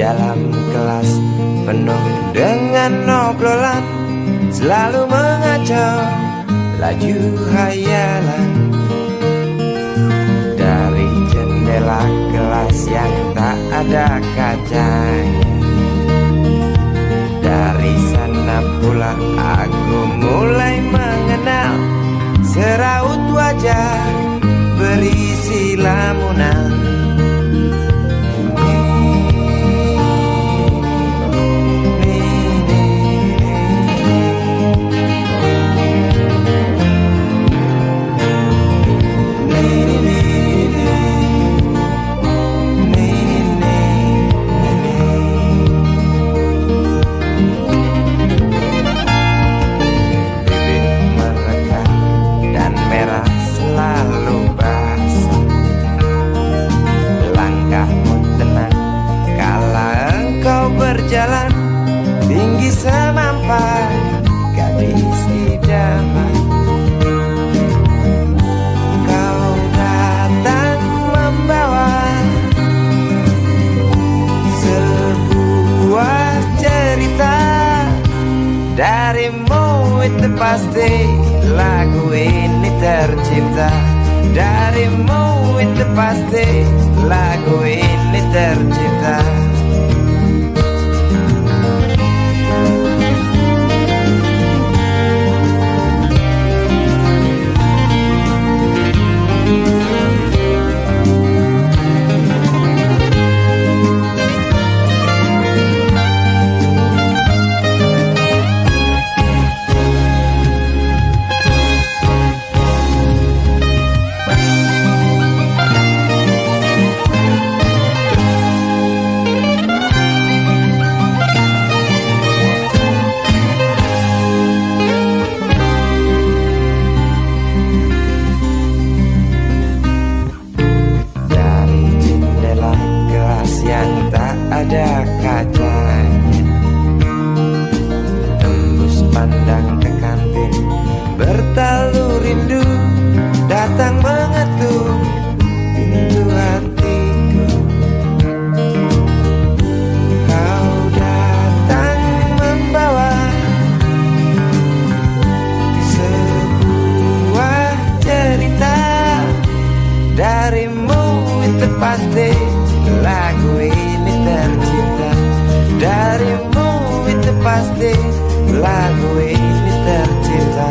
dalam kelas penuh dengan obrolan, selalu mengacau laju hayalan. Dari jendela kelas yang tak ada kacanya, dari sana pula aku mulai mengenal seraut wajah berisi lamunan. Berjalan tinggi semampai gadis idaman, kau datang membawa sebuah cerita. Darimu itu pasti lagu ini tercipta. Darimu itu pasti lagu ini tercipta. Ada kacanya, tembus pandang ke kantin, bertalu rindu datang mengetuk pintu hatiku. Kau datang membawa sebuah cerita. Darimu itu pasti lagu ini tercipta. Darimu itu pasti lagu ini tercipta.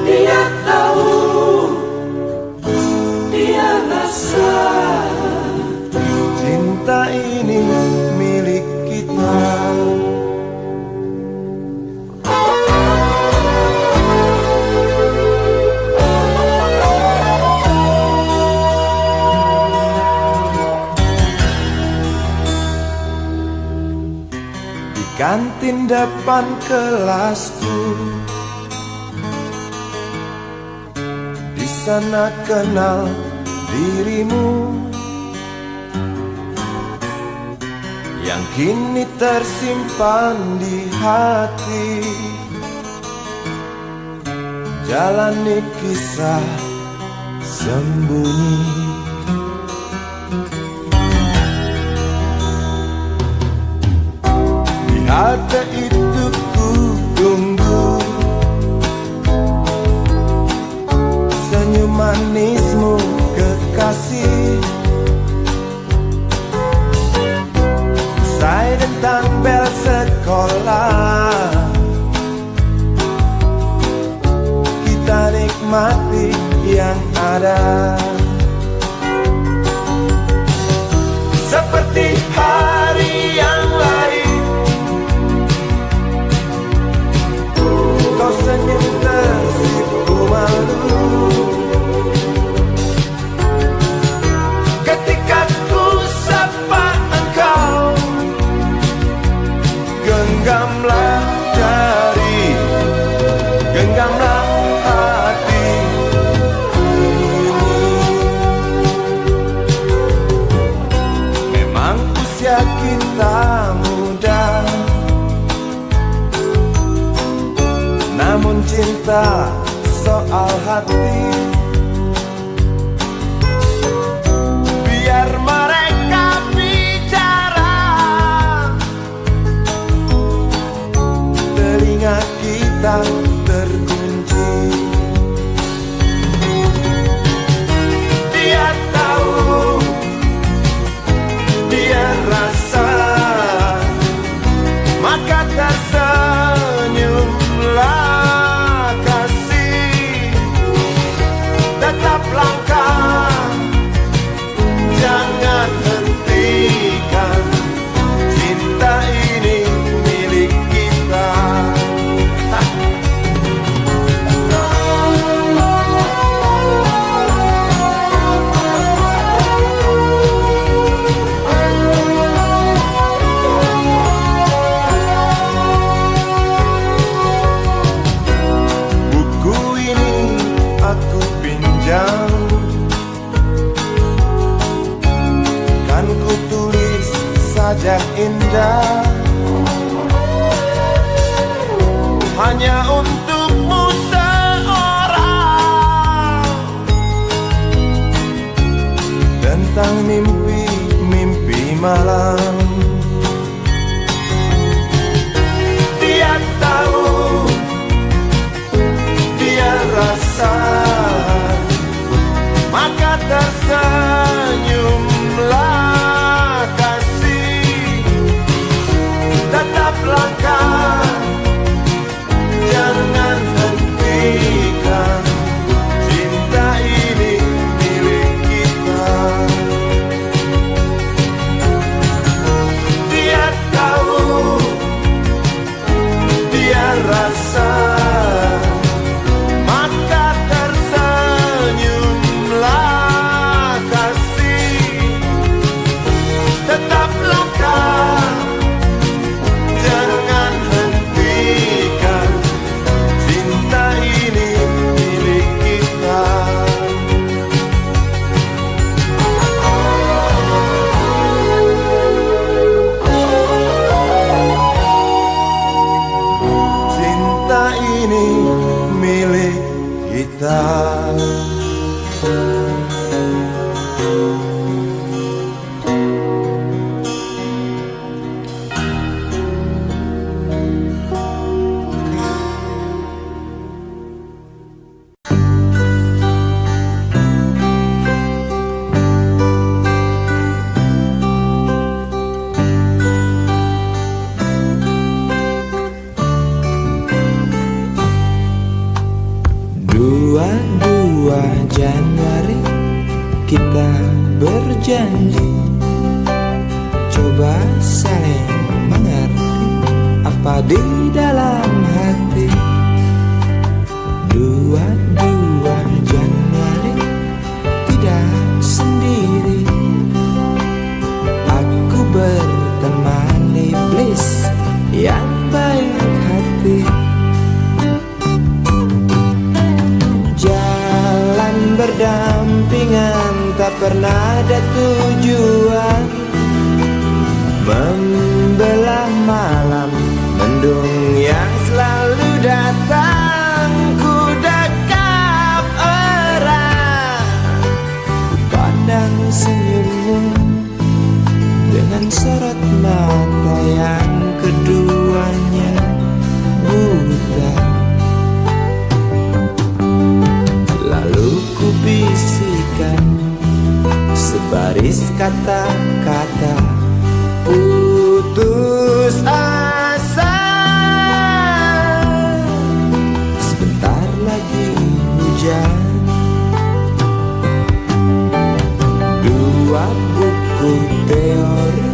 Dia tahu, dia rasa cinta ini milik kita. Di kantin depan kelasku, di sana kenal dirimu yang kini tersimpan di hati. Jalani kisah sembunyi, di halte itu ku tunggu senyum manismu kekasih. Usai dentang bel sekolah, kita nikmati yang ada. Seperti hari yang lain, kau senyum tersipu malu ketika ku sapa engkau. Genggamlah jari, genggamlah hati ini. cerita soal hati. Biar mereka bicara, telinga kita terkunci. Dia tahu, dia rasa, maka tersenyumlah kasih. Tetap langkah, jangan hentikan, cinta ini milik kita. Buku ini aku pinjam, kan ku tulis sajak indah, hanya untukmu seorang, tentang mimpi-mimpi malam. Dia tahu, dia rasa, maka tersenyumlah kasih. Tetap langkah, jangan hentikan, cinta ini milik kita. Dia tahu, dia rasa, maka tersenyumlah kasih. Tetap langkah, jangan hentikan, cinta ini milik kita. Cinta ini milik kita. Dua Januari kita berjanji, coba saling mengerti apa di dalam hati. 2 Januari tidak sendiri, aku berteman iblis yang baik hati. Berdampingan tak pernah ada tujuan, membelah malam mendung yang selalu datang. Ku dekap erat, pandang senyummu dengan sorot mata yang keduanya buta. Lalu ku bisikan sebaris kata-kata putus asa. Sebentar lagi hujan. 2 buku teori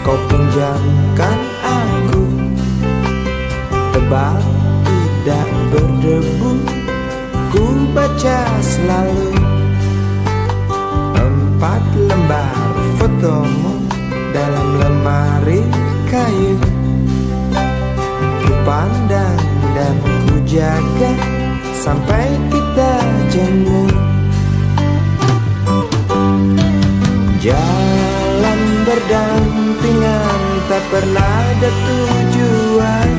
kau pinjamkan aku, tebal tidak berdebu, ku baca selalu. 4 lembar fotomu dalam lemari kayu, ku pandang dan ku jaga sampai kita jemu. Jalan berdampingan tak pernah ada tujuan,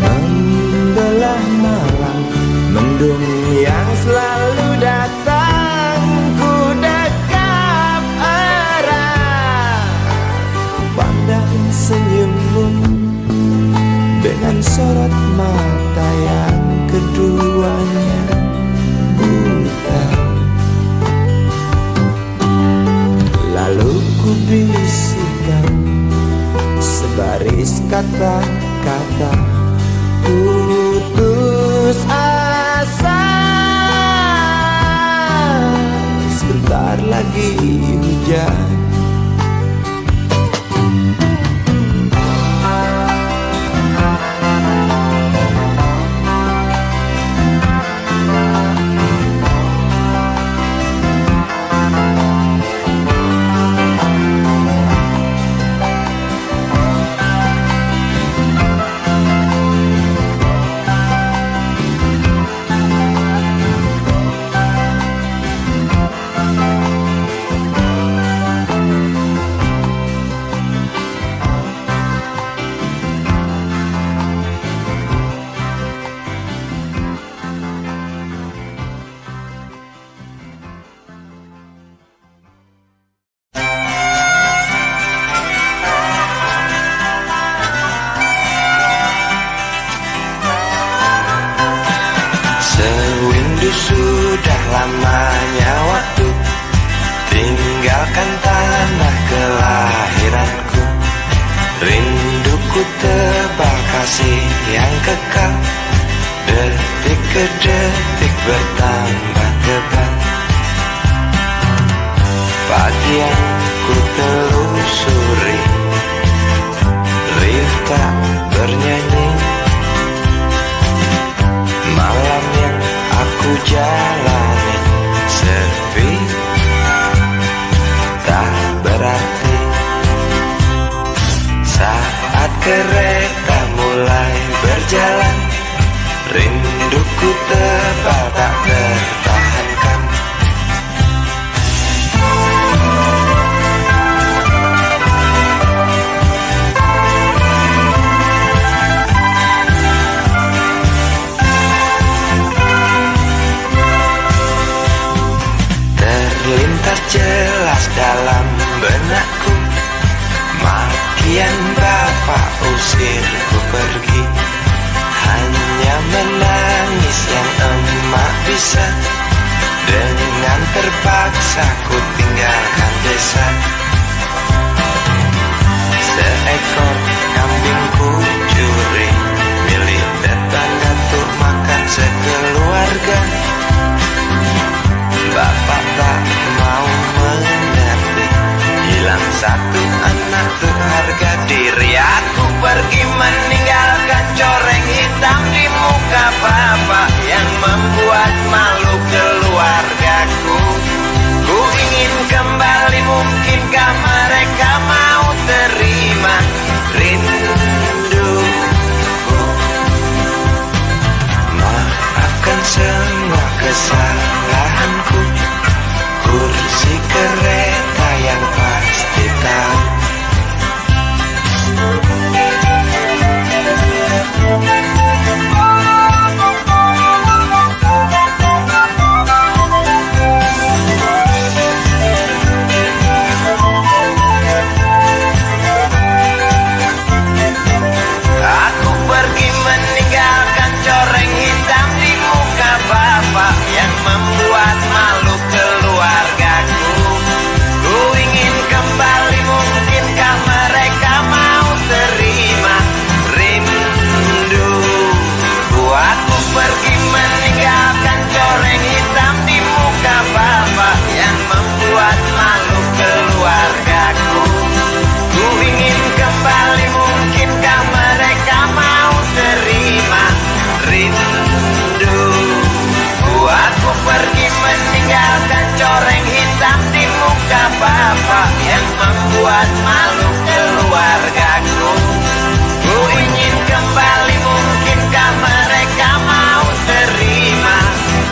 membelah dengan sorot mata yang keduanya buta. Lalu ku bisikan sebaris kata-kata putus asa. Sebentar lagi hujan. Sudah lamanya waktu tinggalkan tanah kelahiranku. Rinduku tebal kasih yang kekal, detik ke detik bertambah tebal. Pagi yang ku telusuri, riuh tak bernyanyi. Malam yang aku jalani sepi, tak berarti. Saat kereta mulai berjalan, rinduku tebal tak tertahankan. Terlintas jelas dalam benakku, makian bapak usirku pergi. Hanya menangis yang emak bisa, dengan terpaksa ku tinggalkan desa. Seekor kambing ku curi, milik tetangga untuk makan sekeluarga. Bapak tak mau mengerti, hilang satu anak tuh harga diri. Aku pergi meninggalkan coreng hitam di muka bapak yang membuat malu keluargaku. Ku ingin kembali, mungkinkah mereka mau terima rinduku? Maafkan semua kesalahanku, kursi kereta yang pasti tahu. Aku pergi meninggalkan coreng hitam di muka bapak yang membuat malu keluargaku. Ku ingin kembali, mungkinkah mereka mau terima rinduku? Aku pergi meninggalkan coreng hitam di muka bapak yang membuat malu keluargaku. Ku ingin kembali, mungkinkah mereka mau terima rinduku? Aku pergi meninggalkan coreng hitam di muka bapak yang membuat malu keluargaku. Ku ingin kembali, mungkinkah mereka mau terima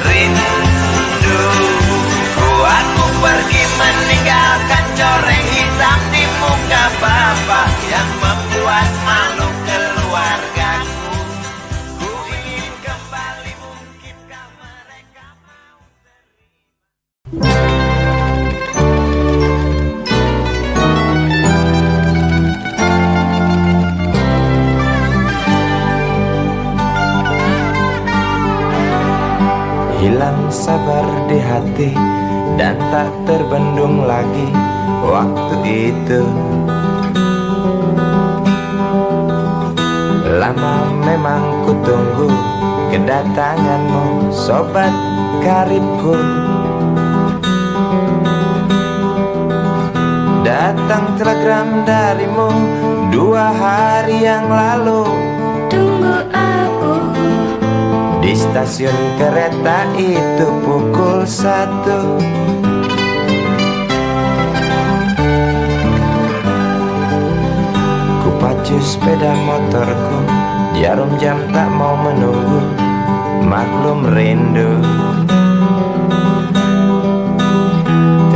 rinduku? Aku pergi meninggalkan coreng hitam di muka bapak yang membuat malu keluargaku. Ku ingin kembali, mungkinkah mereka mau terima. hilang sabar di hati dan tak terbendung lagi waktu itu. Lama memang ku tunggu kedatanganmu, sobat karibku. Datang telegram darimu 2 hari yang lalu. Tunggu aku Di stasiun kereta itu pukul 1. Ku pacu sepeda motorku, jarum jam tak mau menunggu, maklum rindu.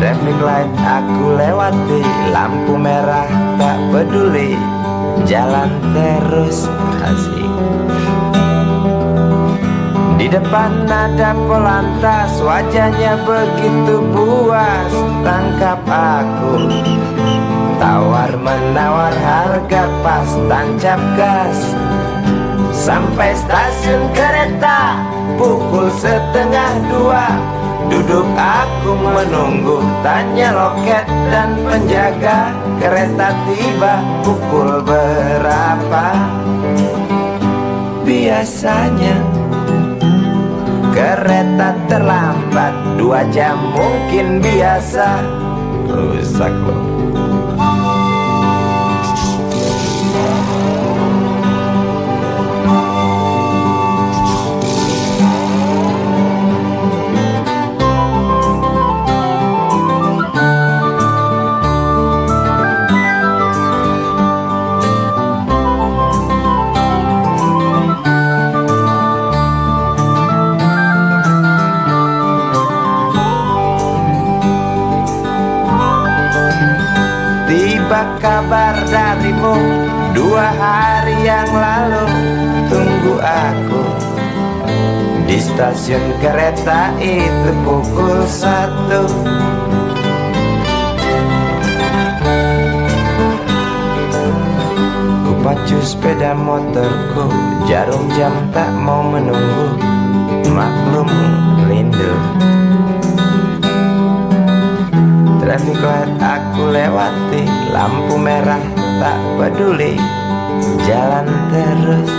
Traffic light aku lewati, lampu merah tak peduli, jalan terus asik. Di depan ada polantas, wajahnya begitu buas, tangkap aku. Tawar menawar harga pas, tancap gas. Sampai stasiun kereta pukul 1:30. Duduk aku menunggu, tanya loket dan penjaga, kereta tiba pukul berapa? Biasanya kereta terlambat 2 jam mungkin biasa. Rusak loh. Tiba kabar darimu 2 hari yang lalu. Tunggu aku di stasiun kereta itu pukul 1. Ku pacu sepeda motorku, jarum jam tak mau menunggu, maklum rindu. Traffic light aku lewati, lampu merah tak peduli, jalan terus.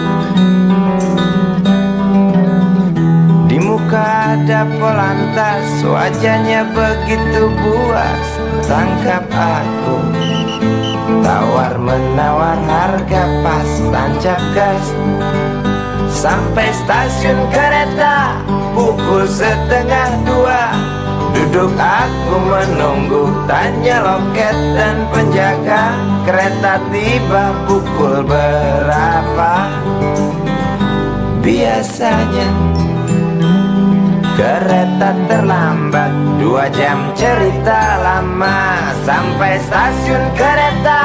Di muka ada polantas, wajahnya begitu buas, tangkap aku. Tawar menawar harga pas, tancap gas. Sampai stasiun kereta pukul 1:30. Duduk aku menunggu, tanya loket dan penjaga, kereta tiba pukul berapa? Biasanya kereta terlambat 2 jam, cerita lama. Sampai stasiun kereta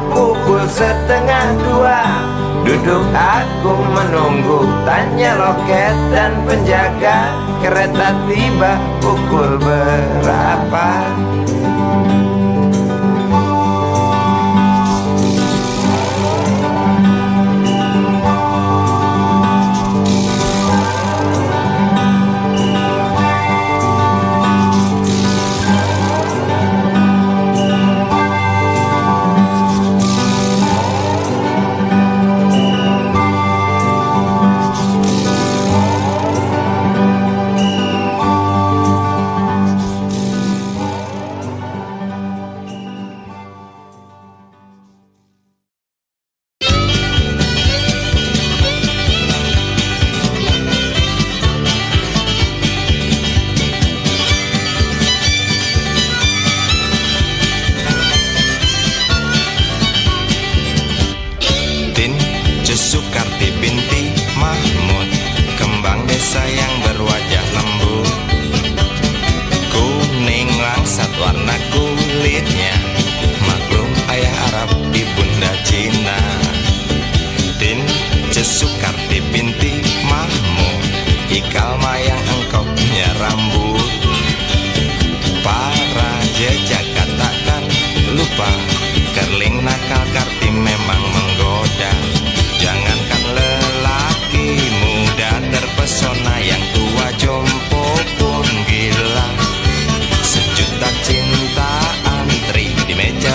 pukul 1:30. Duduk aku menunggu, tanya loket dan penjaga, kereta tiba pukul berapa?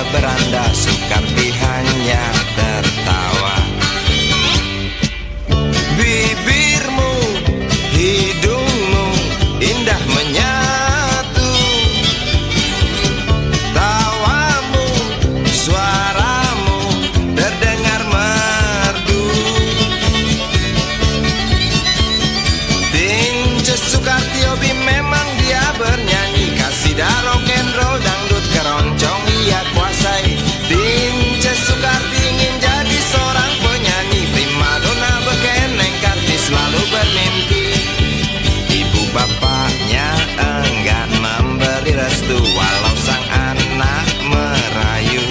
beranda, Sukarti hanya tertawa. Bibirmu, hidungmu indah menyatu, tawamu, suaramu terdengar merdu. Tince Sukarti hobi memang dia bernyanyi, kasidah rock and roll, dangdut keroncong ia kuasai. Tince Sukarti ingin jadi seorang penyanyi, primadona bekeneng kartis selalu bermimpi. Ibu bapaknya enggan memberi restu walau sang anak merayu.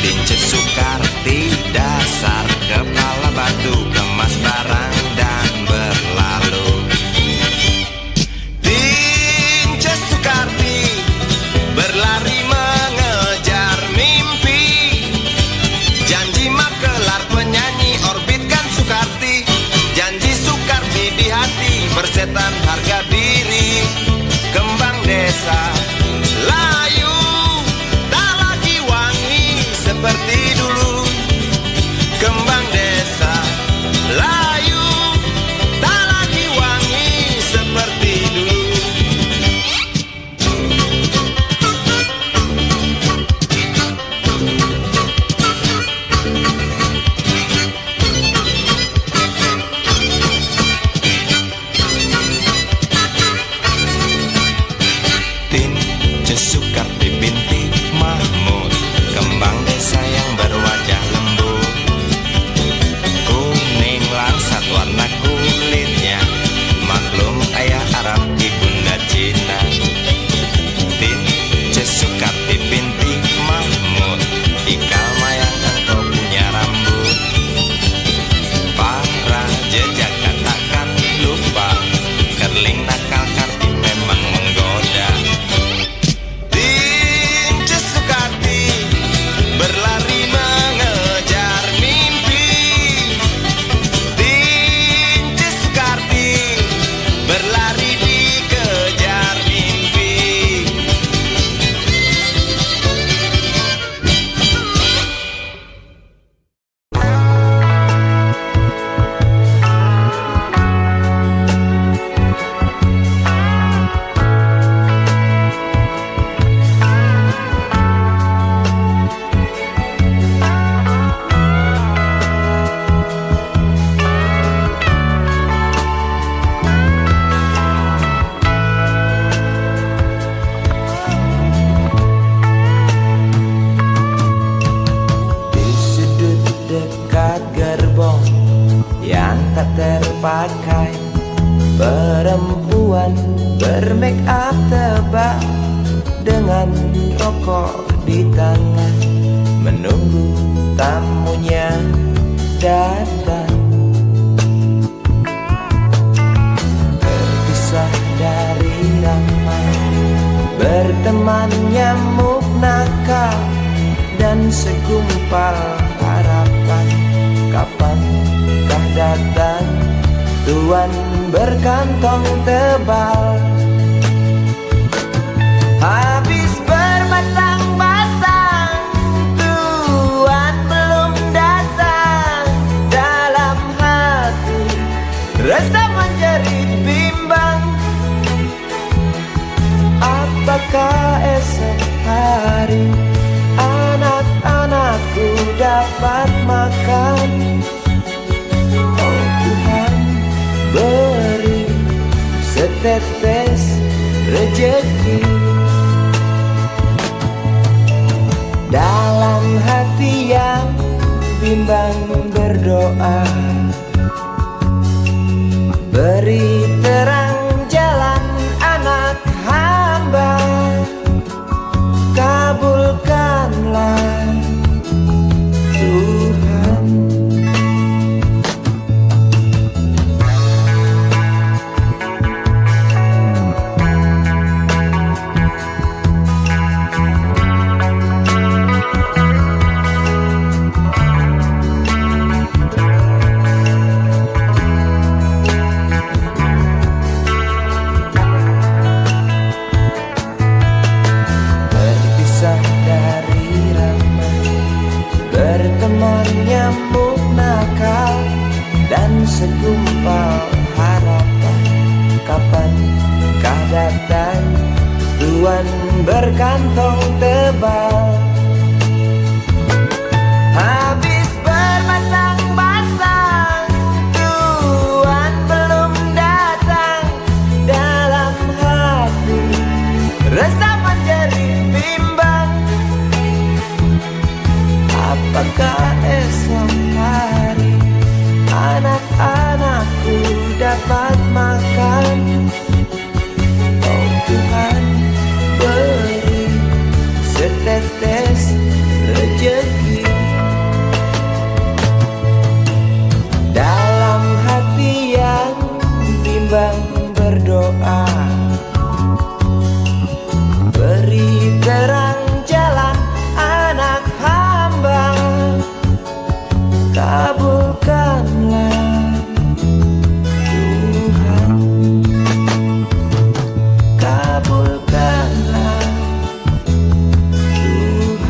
Tince Sukarti dasar kepala batu, kemas barang dan berlalu. Tince Sukarti berlari mengejar mimpi, janji makelar penyanyi orbitkan Sukarti. Janji Sukarti di hati bersetan harga diri. Kembang desa layu tak lagi wangi seperti dulu. Kembang desa layu tak lagi wangi seperti dulu. Tince Sukarti binti Mahmud, kembang desa yang berwajah lembut, kuning langsat warna kulitnya, maklum ayah Arab ibunda Cina. Tince Sukarti binti Mahmud, ikal mayang engkau punya rambut, para jejak katakan lupa, kerling nakal Karti memang menggoda. Tince Sukarti berlari mengejar mimpi. Tince Sukarti berlari dikejar mimpi. Di sudut dekat gerbong yang tak terpakai, perempuan bermake up tebal dengan rokok di tangan, menunggu tamunya datang. Terpisah dari ramai, berteman nyamuk nakal dan segumpal harapan. Kapankah datang tuan berkantong tebal? Habis berbatang-batang, tuan belum datang. Dalam hati rasa menjerit bimbang, apakah esok hari anak-anakku dapat makan? Oh Tuhan, beri setetes rejeki. Dalam hati yang bimbang berdoa, beri terang jalan anak hamba, kabulkanlah Tuhan. nyamuk nakal dan segumpal harapan. Kapankah datang Tuhan berkantong tebal? Habis berbatang-batang Tuhan belum datang. Dalam hati resah menjadi bimbang. Apakah esok hari anak-anakku dapat makan? Oh Tuhan, beri setetes rezeki. Dalam hati yang bimbang berdoa, beri terang jalan anak hamba. Kabulkanlah Tuhan, kabulkanlah Tuhan.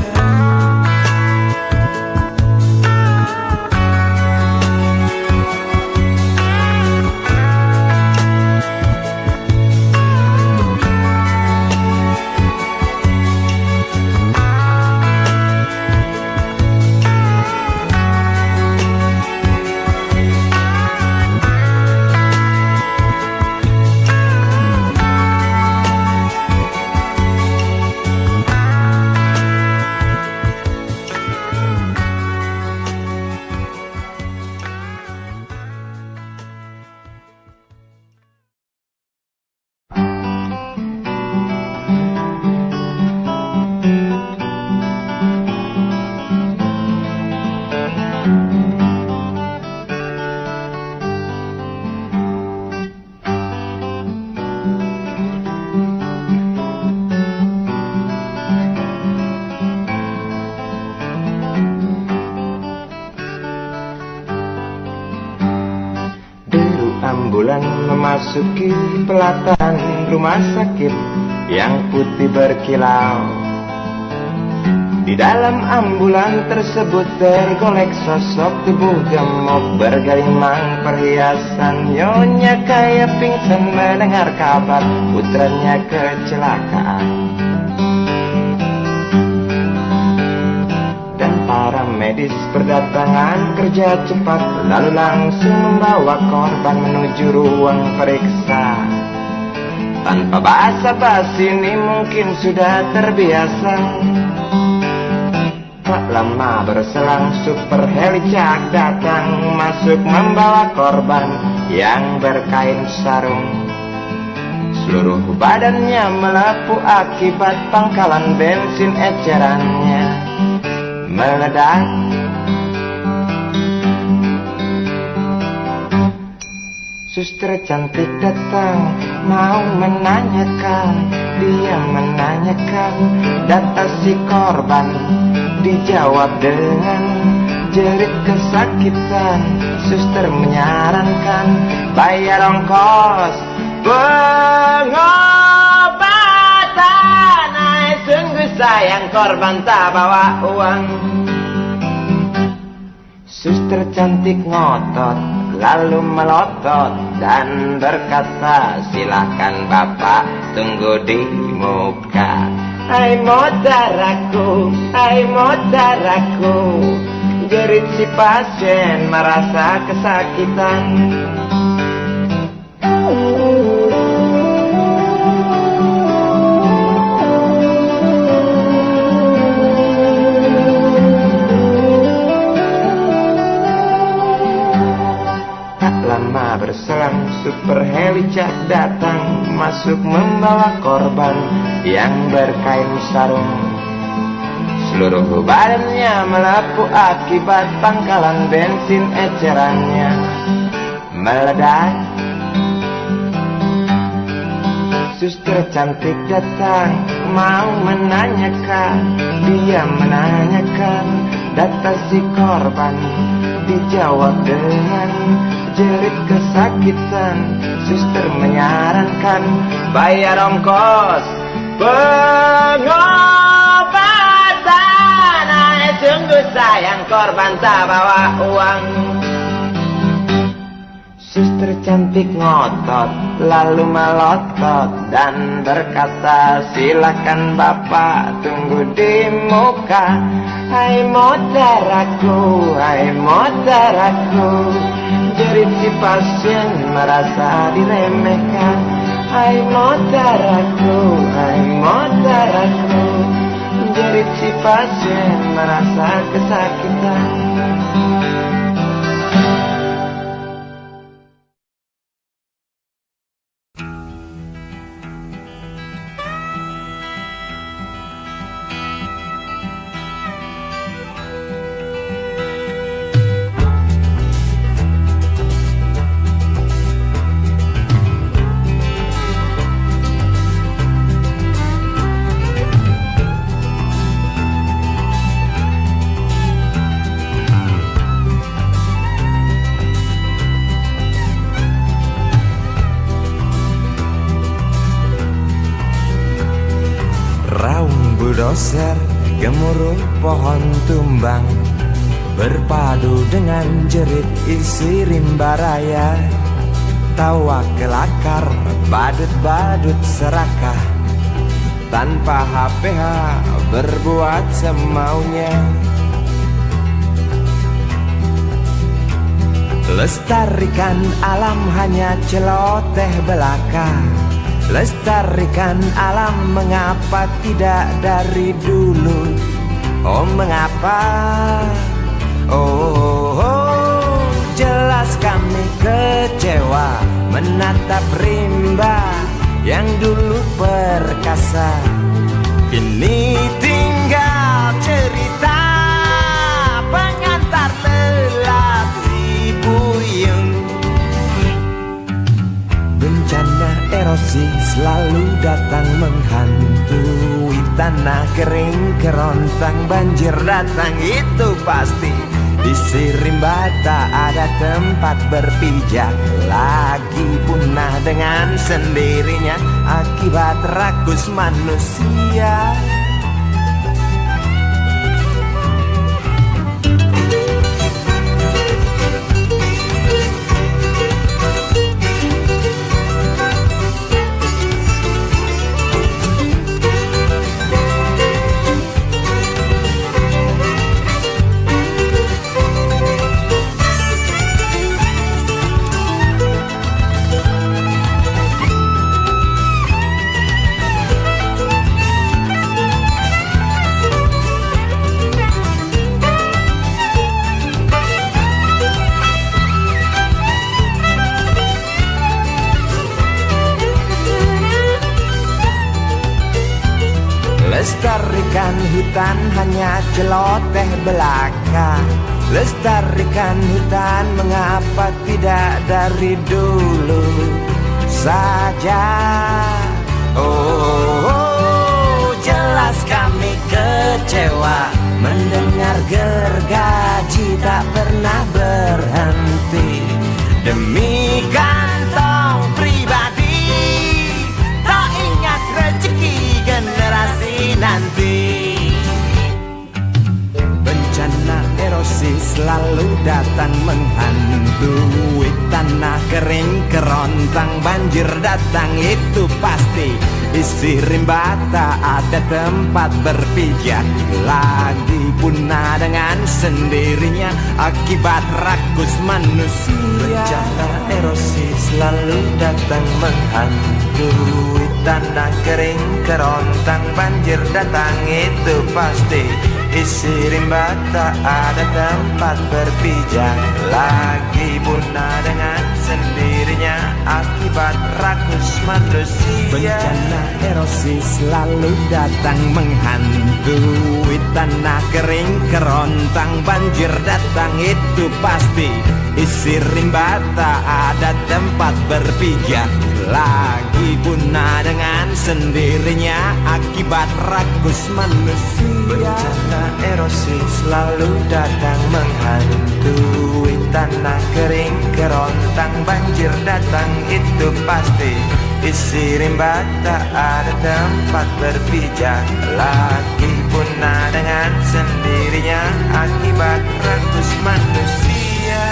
Ambulan memasuki pelataran rumah sakit yang putih berkilau. Di dalam ambulan tersebut tergolek sosok tubuh gemuk bergelimang perhiasan. Nyonya kaya pingsan mendengar kabar putranya kecelakaan. Para medis berdatangan kerja cepat, lalu langsung membawa korban menuju ruang periksa. Tanpa basa-basi ini mungkin sudah terbiasa. Tak lama berselang super helicak datang, masuk membawa korban yang berkain sarung. Seluruh badannya melepuh akibat pangkalan bensin ecerannya meledak. Suster cantik datang mau menanyakan, dia menanyakan data si korban. Dijawab dengan jerit kesakitan. Suster menyarankan bayar ongkos pengobatan. Sungguh sayang korban tak bawa uang. Suster cantik ngotot lalu melotot dan berkata, silakan bapak tunggu di muka. Hai modaraku, hai modaraku, jerit si pasien merasa kesakitan. Lama berselang super helicak datang, masuk membawa korban yang berkain sarung. Seluruh badannya melepuh akibat pangkalan bensin ecerannya meledak. Suster cantik datang mau menanyakan, dia menanyakan data si korban. Dijawab dengan jerit kesakitan. Suster menyarankan bayar ongkos pengobatan. Sungguh sayang korban tak bawa uang. Suster cantik ngotot lalu melotot dan berkata, silakan bapak tunggu di muka. Hai moderaku, hai moderaku, jerit si pasien merasa diremehkan. Hai moderaku, hai moderaku, jerit si pasien merasa kesakitan. Raung bulldozer, gemuruh pohon tumbang, berpadu dengan jerit isi rimba raya. Tawa kelakar, badut-badut serakah, tanpa HPH berbuat semaunya. Lestarikan alam hanya celoteh belaka. Lestarikan alam mengapa tidak dari dulu? Oh mengapa? Oh, jelas kami kecewa menatap rimba yang dulu perkasa. Kini tinggal cerita pengantar lelap si buyung. Bencana erosi selalu datang menghantui tanah kering kerontang, banjir datang itu pasti. Isi rimba tak ada tempat berpijak lagi, punah dengan sendirinya akibat rakus manusia. Lestarikan hutan hanya celoteh belaka. Lestarikan hutan mengapa tidak dari dulu saja? Oh, jelas kami kecewa mendengar gergaji tak pernah berhenti. Demi kantong pribadi, tak ingat rezeki generasi nanti. Bencana erosi selalu datang menghantui tanah kering kerontang, banjir datang itu pasti. Isi rimba tak ada tempat berpijak lagi, punah dengan sendirinya akibat rakus manusia. Bencana erosi selalu datang menghantui tanah kering kerontang, banjir datang itu pasti. Isi rimba tak ada tempat berpijak lagi, punah dengan sendirinya akibat rakus manusia. Bencana erosi selalu datang menghantui tanah kering kerontang, banjir datang itu pasti. Isi rimba tak ada tempat berpijak lagi, punah dengan sendirinya akibat rakus manusia. Bencana erosi selalu datang menghantui tanah kering kerontang, banjir datang itu pasti. Isi rimba tak ada tempat berpijak lagi, punah dengan sendirinya akibat rakus manusia.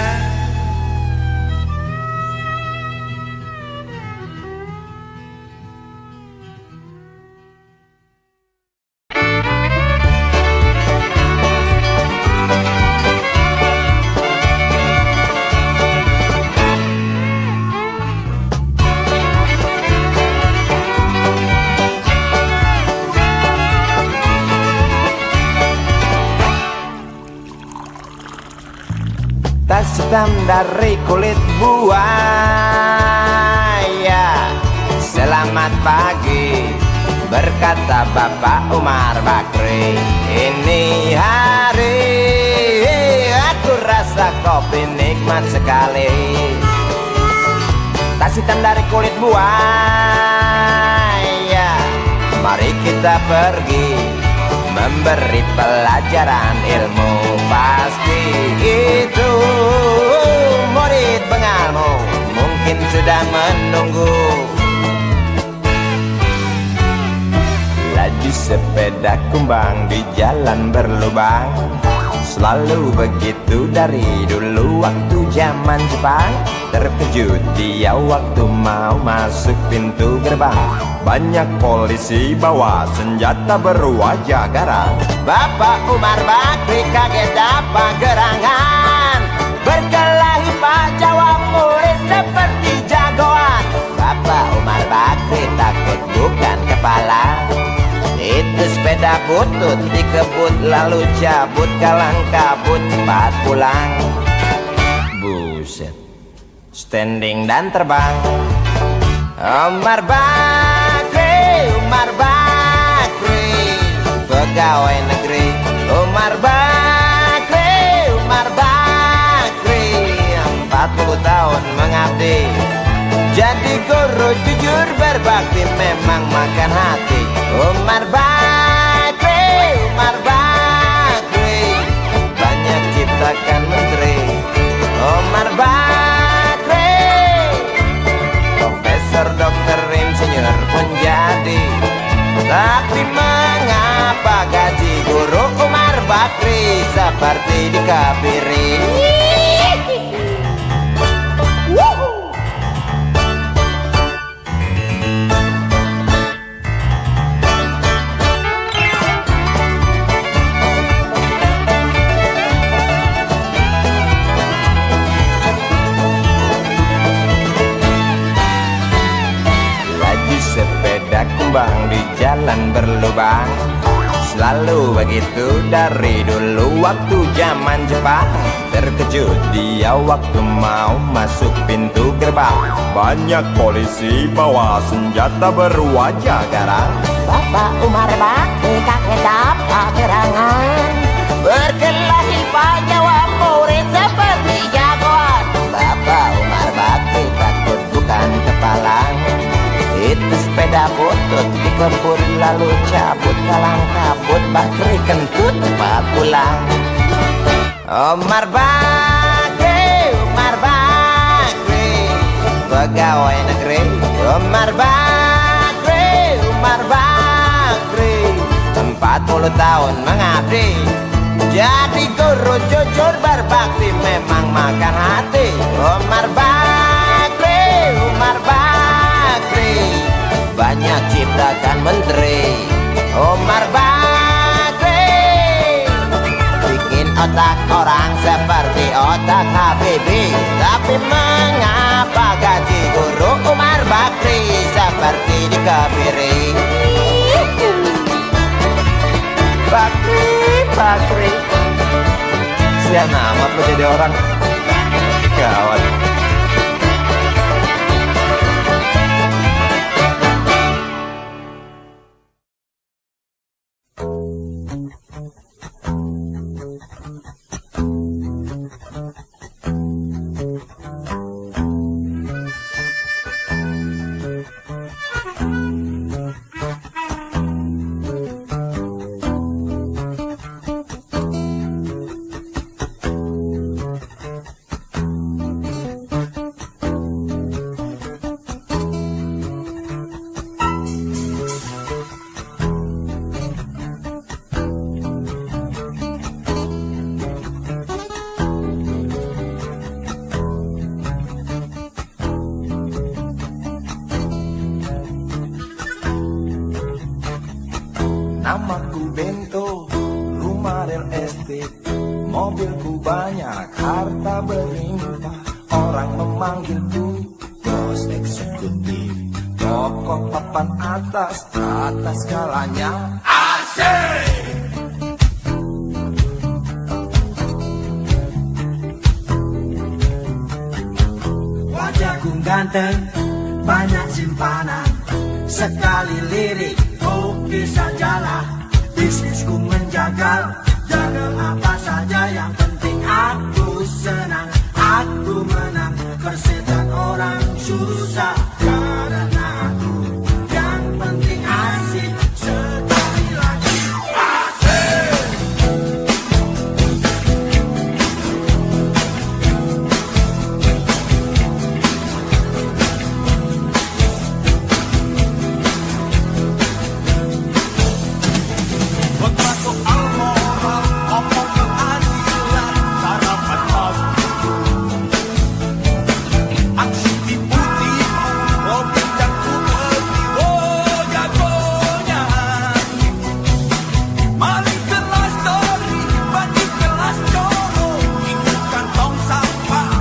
Tas hitam dari kulit buaya. Selamat pagi, berkata Bapak Umar Bakri. Ini hari aku rasa kopi nikmat sekali. Tas hitam dari kulit buaya. Mari kita pergi memberi pelajaran ilmu. Pasti itu murid bengalmu mungkin sudah menunggu. Laju sepeda kumbang di jalan berlubang, selalu begitu dari dulu waktu zaman Jepang. Terkejut dia waktu mau masuk pintu gerbang. Banyak polisi bawa senjata berwajah garang. Bapak Umar Bakri kaget dapat gerangan. Berkelahi Pak jawab murid seperti jagoan. Bapak Umar Bakri takut bukan kepala. Itu sepeda butut dikebut lalu cabut kalang kabut cepat pulang. Buset, standing dan terbang. Umar Bakri, Umar Bakri, pegawai negeri. Umar Bakri, Umar Bakri, 40 tahun mengabdi. Jadi guru jujur berbakti memang makan hati. Umar Bakri, Umar Bakri, banyak ciptakan menteri. Umar Bakri, profesor, dokter, insinyur pun jadi. Tapi mengapa gaji guru Umar Bakri seperti dikebiri? Kumbang di jalan berlubang, selalu begitu dari dulu waktu zaman Jepang. Terkejut dia waktu mau masuk pintu gerbang. Banyak polisi bawa senjata berwajah garang. Bapak Umar Bakri kaget dapat gerangan. Berkelahi Pak jawab murid seperti jagoan. Bapak Umar Bakri takut bukan kepala. Itu sepeda butut dikebut lalu cabut kalang kabut. Bakri kentut cepat pulang. Umar Bakri, Umar Bakri, pegawai negeri. Umar Bakri, Umar Bakri, 40 tahun mengabdi. Jadi guru jujur berbakti memang makan hati. Umar Bakri, Umar Bakri, banyak ciptakan menteri. Umar Bakri bikin otak orang seperti otak Habibie. Tapi mengapa gaji guru Umar Bakri seperti dikebiri? Bakri, Bakri, sian amat lo jadi orang. Gawat. estate, mobilku banyak, harta berlimpah. Orang memanggilku bos eksekutif, tokoh papan atas skalanya. Asik! Wajahku ganteng, banyak simpanan, sekali lirik, oke sajalah. Bisnisku menjagal, jaga apa saja, yang penting aku senang, aku menang. Persetan orang susah, karena aku yang penting asik. Sekali lagi asik. Buat soal moral, omong keadilan, sarapan pagi, aksi tipu-tipu, robek dan kupeti, oh jagonya. Maling kelas dori, bandit kelas coro, ikut kantong sampah.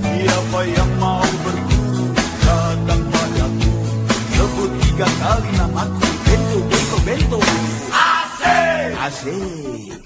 Siapa yang mau berguru, datang padaku, sebut 3 kali namaku. Bento, bento, bento. Asik! Asik.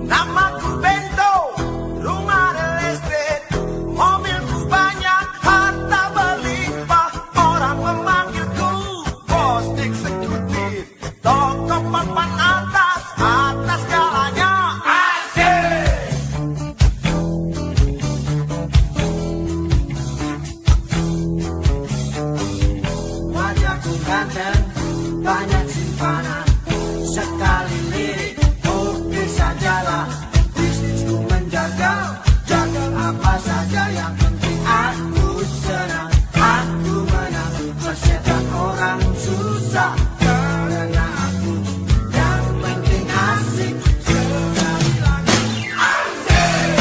Namaku Bento, rumah real estate, mobilku banyak, harta berlimpah. Orang memanggilku bos eksekutif, tokoh papan atas skalanya. Asik! Wajahku ganteng, banyak simpanan, sekali lirik, oke sajalah. Bisnisku menjaga, jaga apa saja, yang penting aku senang, aku menang. Persetan orang susah, karena aku yang penting asik. Sekali lagi asik.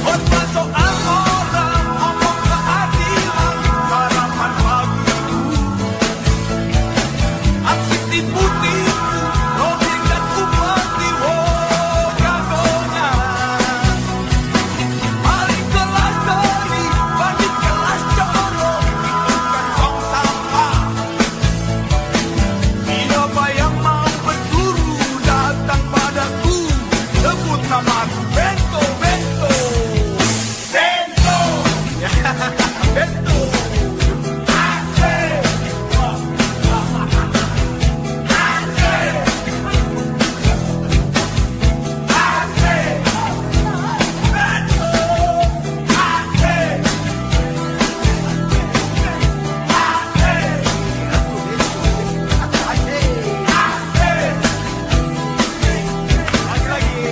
Buat soal moral, omong keadilan, sarapan pagi, aksi tipu-tipu, robek dan kupeti, oh jagonya. Maling kelas dori, bandit kelas coro, ikut kantong sampah. Siapa yang mau berguru, datang padaku, sebut namaku Bento, Bento. Bento! Bento! Asik! Lagi-lagi.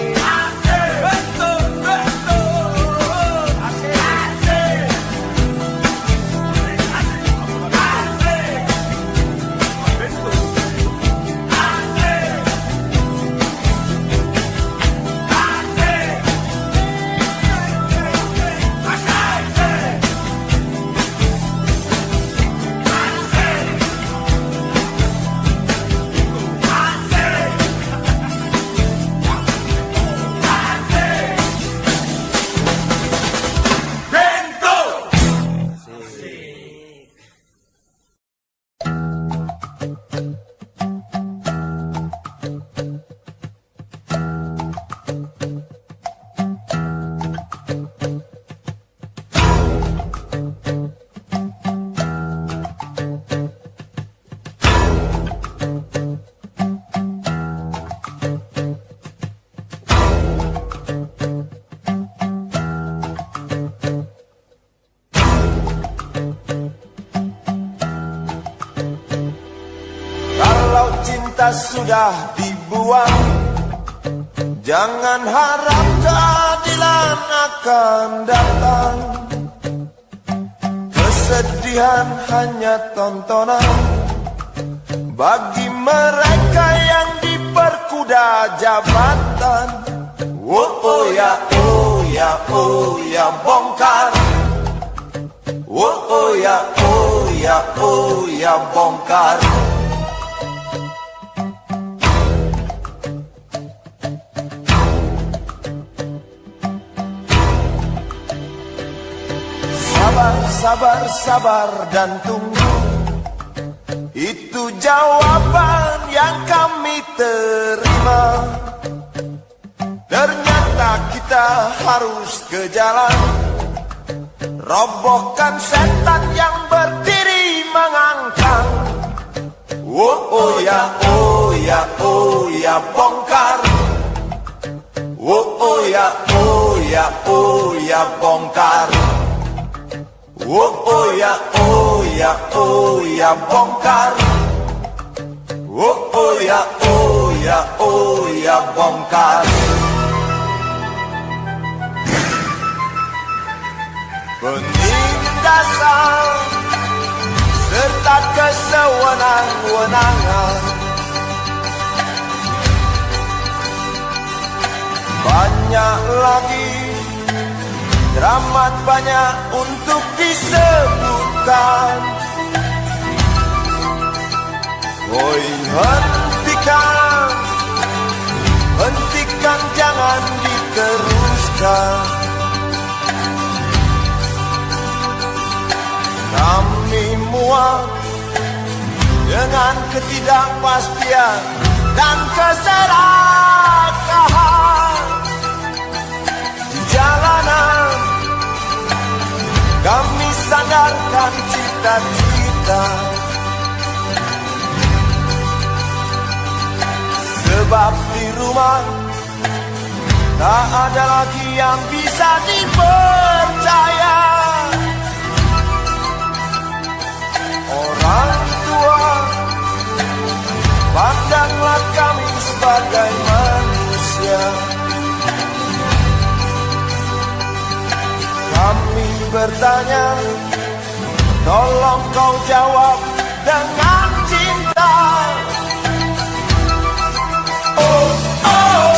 cinta sudah dibuang, jangan harap keadilan akan datang. Kesedihan hanya tontonan bagi mereka yang diperkuda jabatan. Oh, oh ya, oh ya, oh ya, bongkar. Oh, oh ya, oh ya, oh ya, bongkar. Sabar, sabar, sabar dan tunggu, itu jawaban yang kami terima. Ternyata kita harus ke jalan, robohkan setan yang berdiri mengangkang. Oh, oh ya, oh ya, oh ya, bongkar. Oh, oh ya, oh ya, oh ya, bongkar. Oh, oh ya, oh ya, oh ya, bongkar. Oh, oh ya, oh ya, oh ya, bongkar. Penindasan serta kesewenang-wenangan, banyak lagi, teramat banyak untuk disebutkan. Oi, hentikan, hentikan, jangan diteruskan. Kami muak dengan ketidakpastian dan keserakahan di jalanan. Kami sandarkan cita-cita, sebab di rumah tak ada lagi yang bisa dipercaya. Orang tua, pandanglah kami sebagai manusia. Kami bertanya, tolong kau jawab dengan cinta. Oh, oh.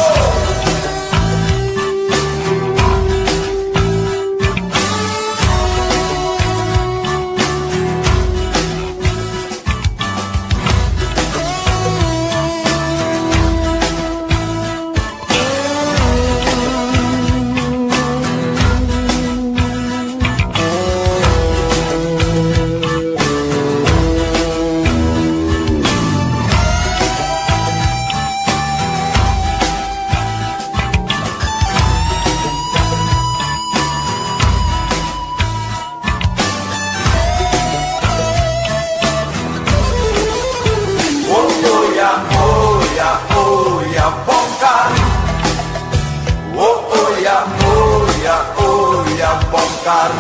Bongkar.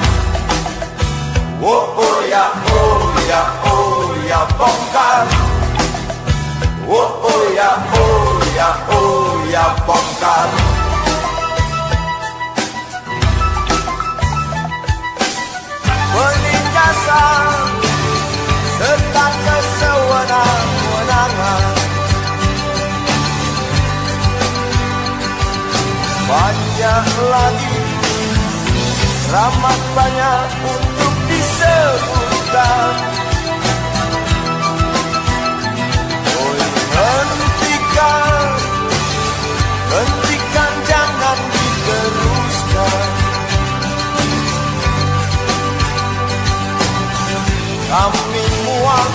Oh, oh ya, oh ya, oh ya, bongkar. Oh, oh ya, oh ya, oh ya, bongkar. Penindasan serta kesewenang-wenangan, banyak lagi, teramat banyak untuk disebutkan. Oh, hentikan, hentikan, jangan diteruskan. Kami muak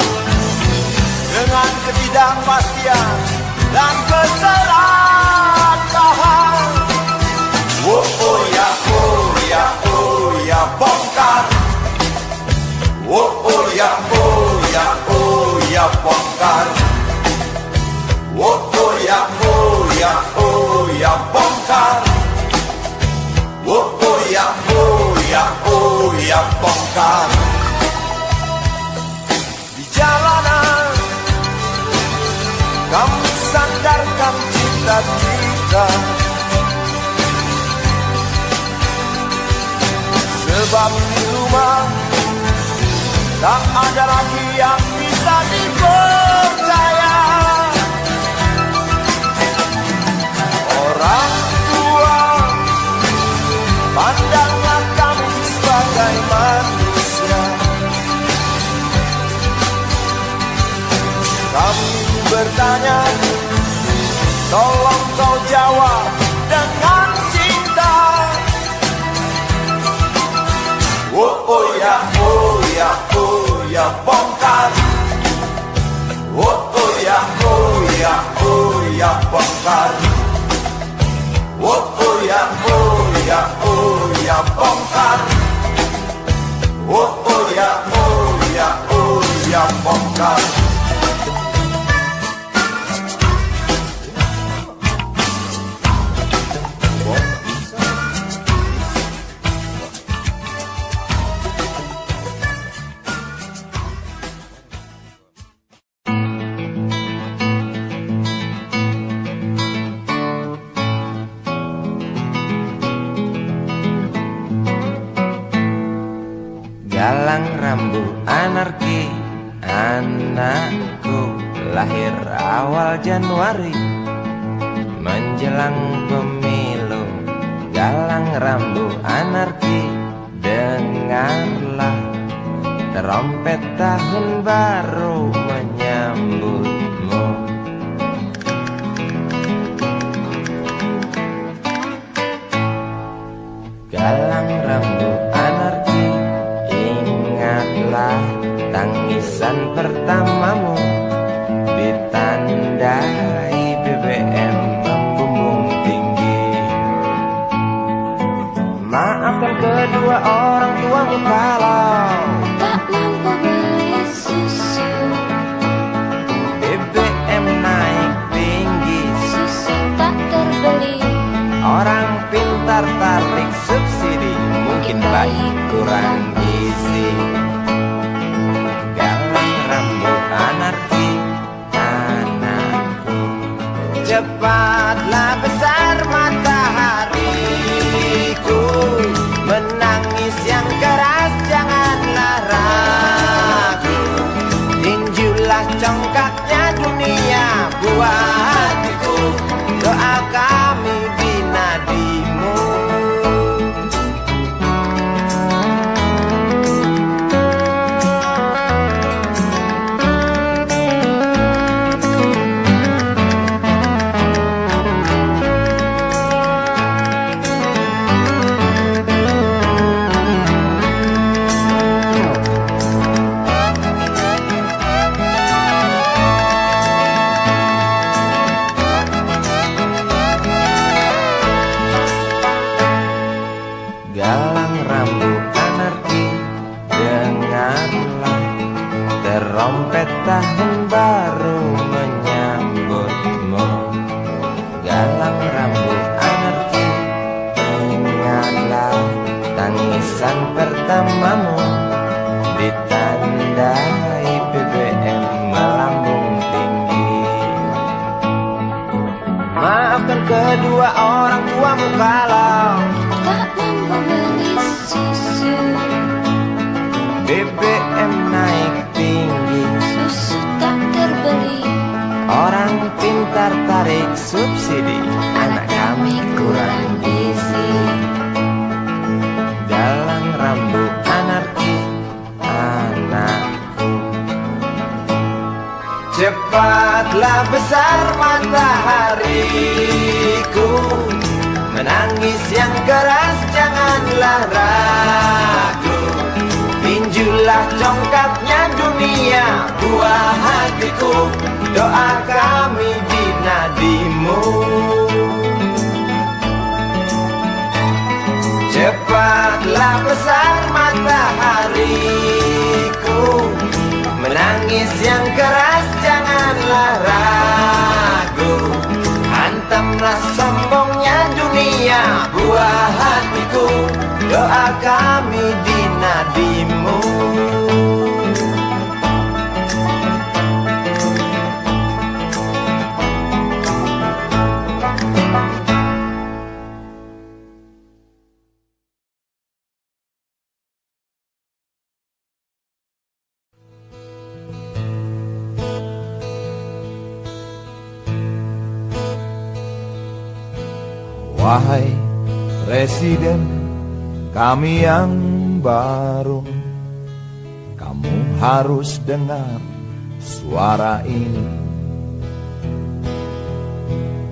dengan ketidakpastian dan keserakahan. Oh, oh ya, oh ya, oh ya, bongkar. Oh, oh ya, oh ya, oh ya, bongkar. Oh, oh ya, oh ya, oh ya, bongkar. Oh, oh ya, oh ya, oh ya, bongkar. Di jalanan kami cinta. Sebab di rumah tak ada lagi yang bisa dipercaya. Orang tua pandanglah kami sebagai manusia. Kami bertanya, tolong kau jawab dengan cinta. Oh ya, oh ya, oh ya, bongkar. Oh ya, oh ya, oh ya, bongkar. Oh ya, oh ya, oh ya, bongkar. Oh ya, oh ya, oh ya, bongkar. Galang rambut anarki, anakku lahir awal Januari menjelang pemilu. Galang rambut anarki, dengarlah trompet tahun baru menyambutmu. Galang rambut anarki, ingatlah tangisan pertamamu ditandai BBM membumbung tinggi. Maafkan kedua orang tuamu kalau tak mampu beli susu. BBM naik tinggi, Susu tak terbeli. orang pintar tarik subsidi, mungkin baik kurang gizi. Galang rambut anarki, anakku, cepatlah besar matahariku. Menangis yang keras janganlah ragu, tinjulah congkaknya dunia buat hatiku. Doa kami di nadimu. Galang rambut anarki, dengarlah trompet tahun baru menyambutmu. Galang rambut anarki, ingatlah tangisan pertamamu ditandai BBM melambung tinggi. Maafkan kedua orang tuamu kalau Tak mampu beli susu. BBM naik tinggi, Susu tak terbeli. orang pintar tarik subsidi, anak kami kurang gizi. Galang rambut anarki, anakku, cepatlah besar matahariku. Menangis yang keras janganlah ragu, tinjulah congkaknya dunia buah hatiku. Doa kami di nadimu. Cepatlah besar matahariku, menangis yang keras janganlah ragu, hantamlah sombongnya dunia buah hatiku. Doa kami di nadimu. Wahai Presiden kami yang baru, kamu harus dengar suara ini.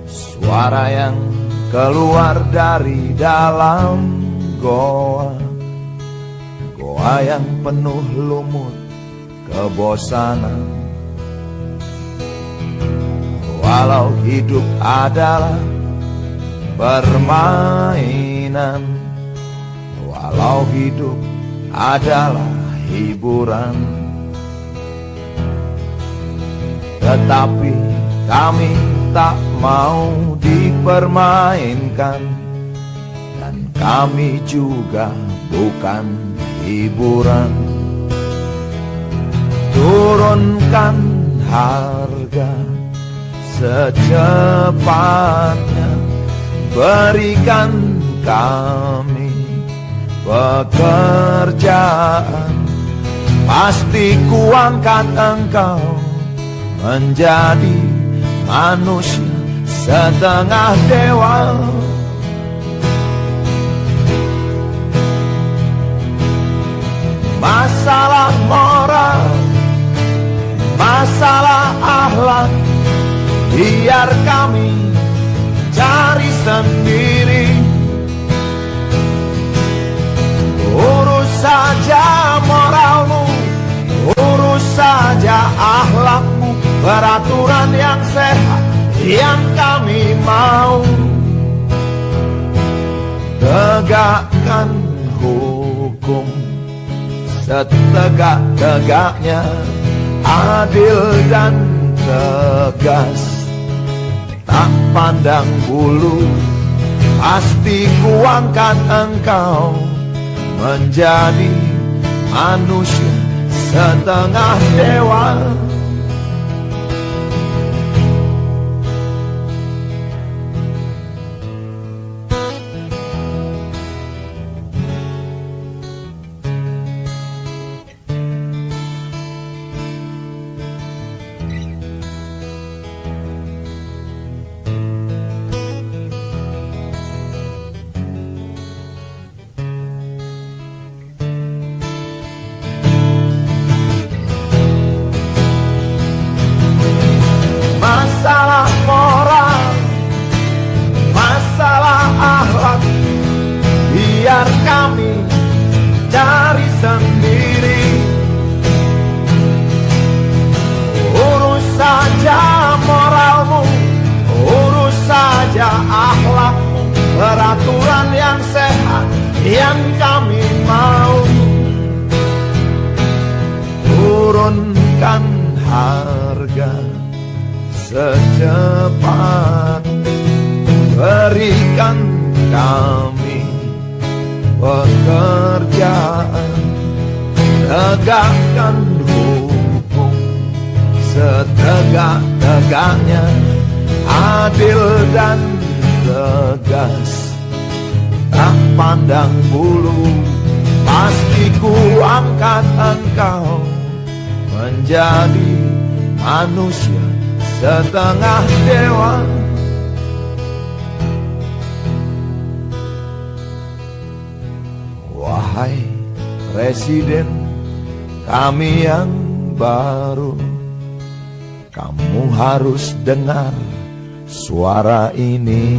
Suara yang keluar dari dalam goa, goa yang penuh lumut kebosanan. Walau hidup adalah permainan, walau hidup adalah hiburan, tetapi kami tak mau dipermainkan, dan kami juga bukan hiburan. Turunkan harga secepatnya, berikan kami pekerjaan, pasti kuangkat engkau menjadi manusia setengah dewa. Masalah moral, masalah akhlak, biar kami cari sendiri. Urus saja moralmu, urus saja akhlakmu, peraturan yang sehat yang kami mau. Tegakkan hukum setegak-tegaknya, adil dan tegas, tak pandang bulu, pasti kuangkat engkau menjadi manusia setengah dewa. Masalah moral, masalah akhlak, biar kami cari sendiri. Urus saja moralmu, urus saja akhlakmu, peraturan yang sehat yang kami mau. Turunkan harga secepat, berikan kami pekerjaan, tegakkan hukum setegak-tegaknya, adil dan tegas, tak pandang bulu, pasti ku angkat engkau menjadi manusia setengah dewa. Wahai Presiden kami yang baru, kamu harus dengar suara ini.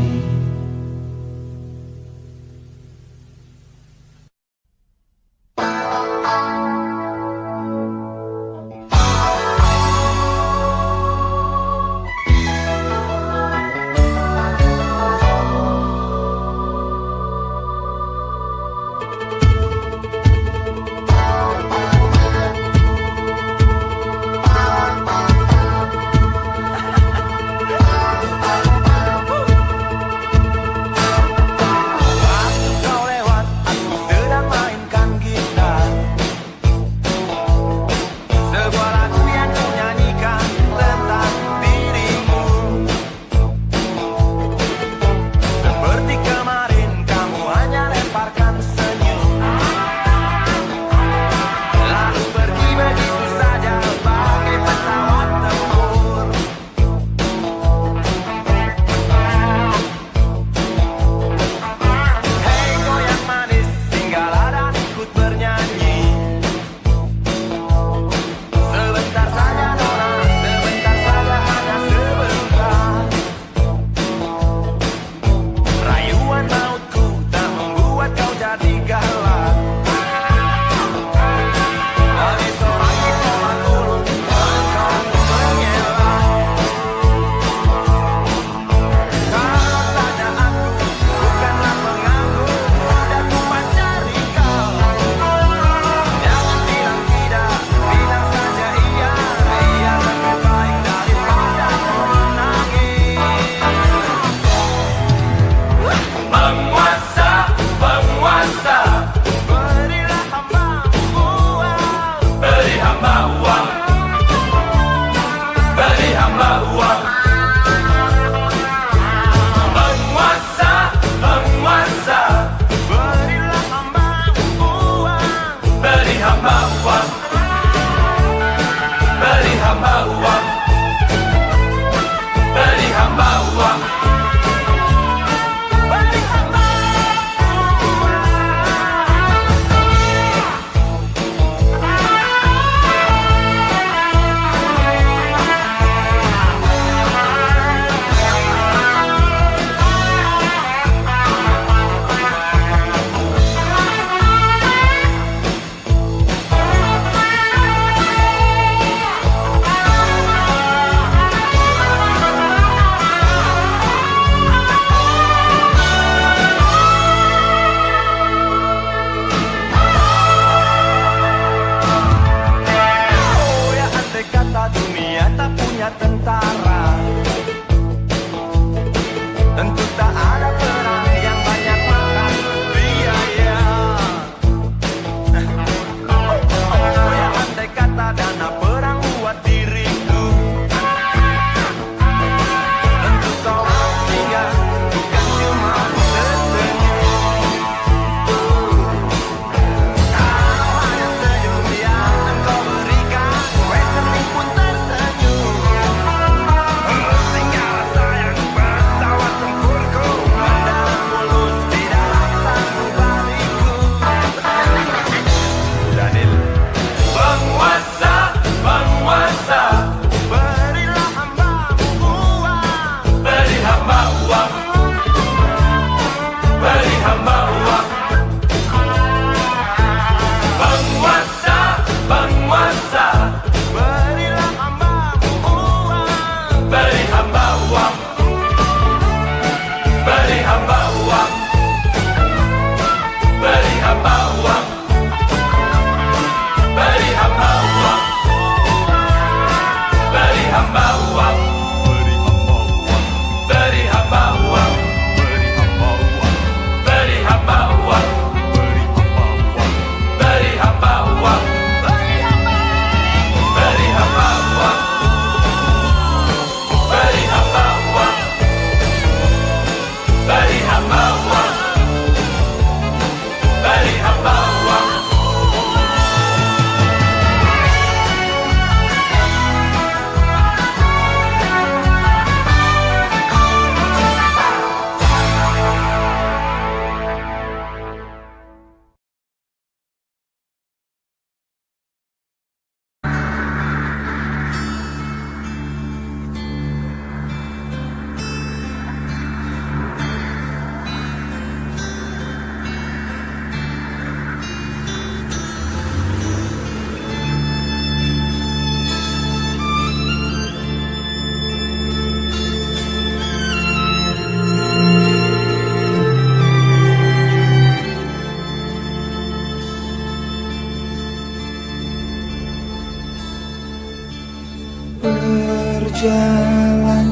jalan,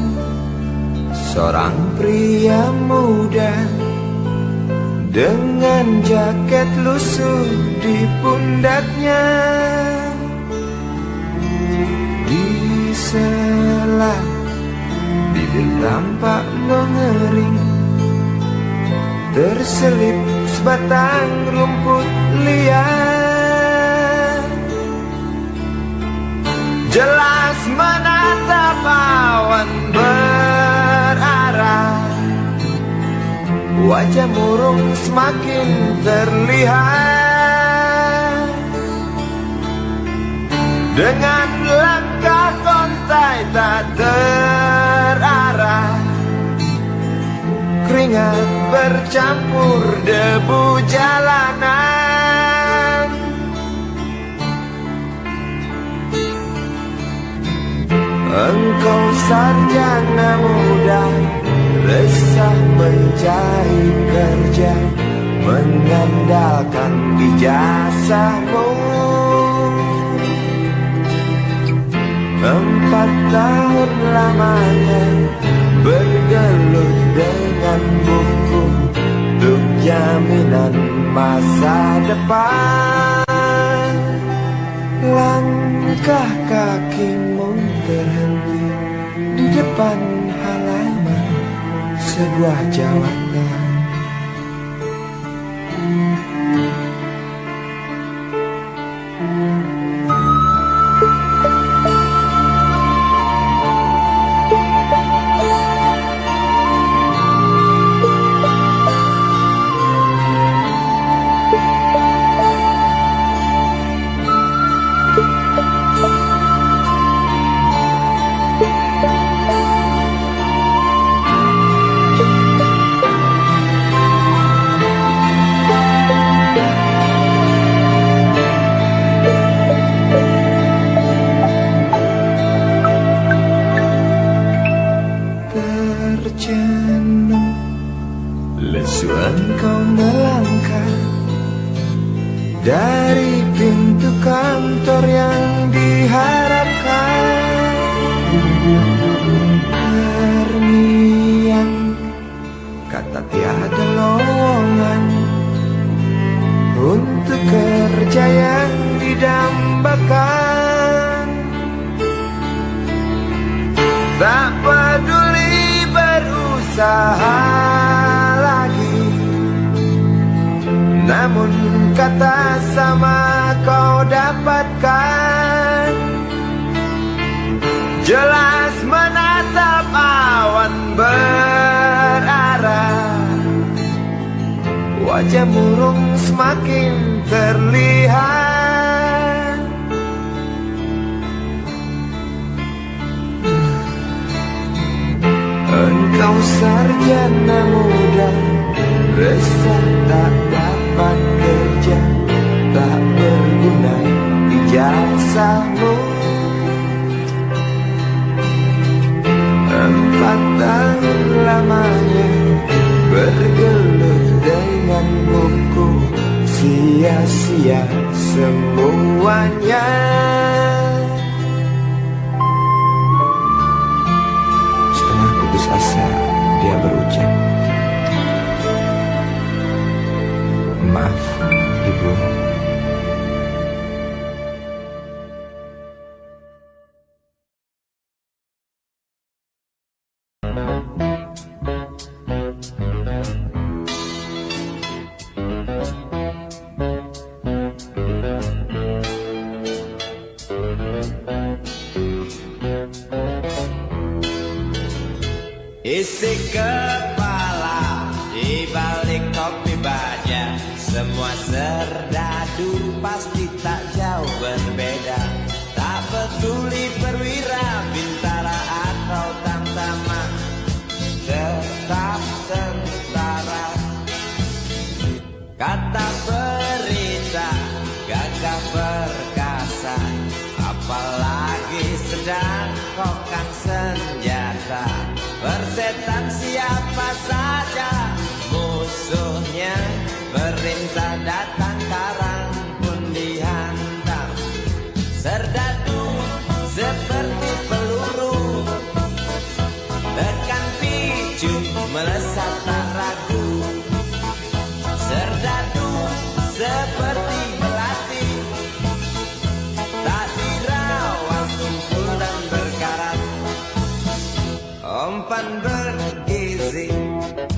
seorang pria muda dengan jaket lusuh di pundaknya. Di sela bibir tampak mengering, terselip sebatang rumput liar. Jelas menatap awan berarah, wajah murung semakin terlihat. Dengan langkah kontai tak terarah, keringat bercampur debu jalanan. Engkau sarjana muda, resah mencari kerja, mengandalkan ijazahmu. 4 tahun lamanya bergelut dengan buku untuk jaminan masa depan. Langkah kakimu terhenti di depan halaman sebuah jawatan. Engkau melangkah dari pintu kantor yang diharapkan. Terniang kata tiada lowongan untuk kerja yang didambakan. Tak peduli berusaha lagi, namun kata sama kau dapatkan. Jelas menatap awan berarah, wajah murung semakin terlihat. Engkau sarjana muda, resah tak dapat kerja, tak berguna ijazahmu. 4 tahun lamanya bergelut dengan buku, sia-sia semuanya. Setengah putus asa dia berucap, "Maaf, Ibu." Isi kepala di balik kopi baja, semua serdadu pasti tak jauh berbeda. Tak peduli perwira, bintara atau tamtama, tetap tentara. Kata berita, gagah perkasa, apalagi sedang kokang senjata. Persetan siapa saja musuhnya, perintah datang karang pun dihantam. Serdadu seperti peluru Serdadu seperti melati, tak dirawat tumpul dan berkarat. Umpan bergizi,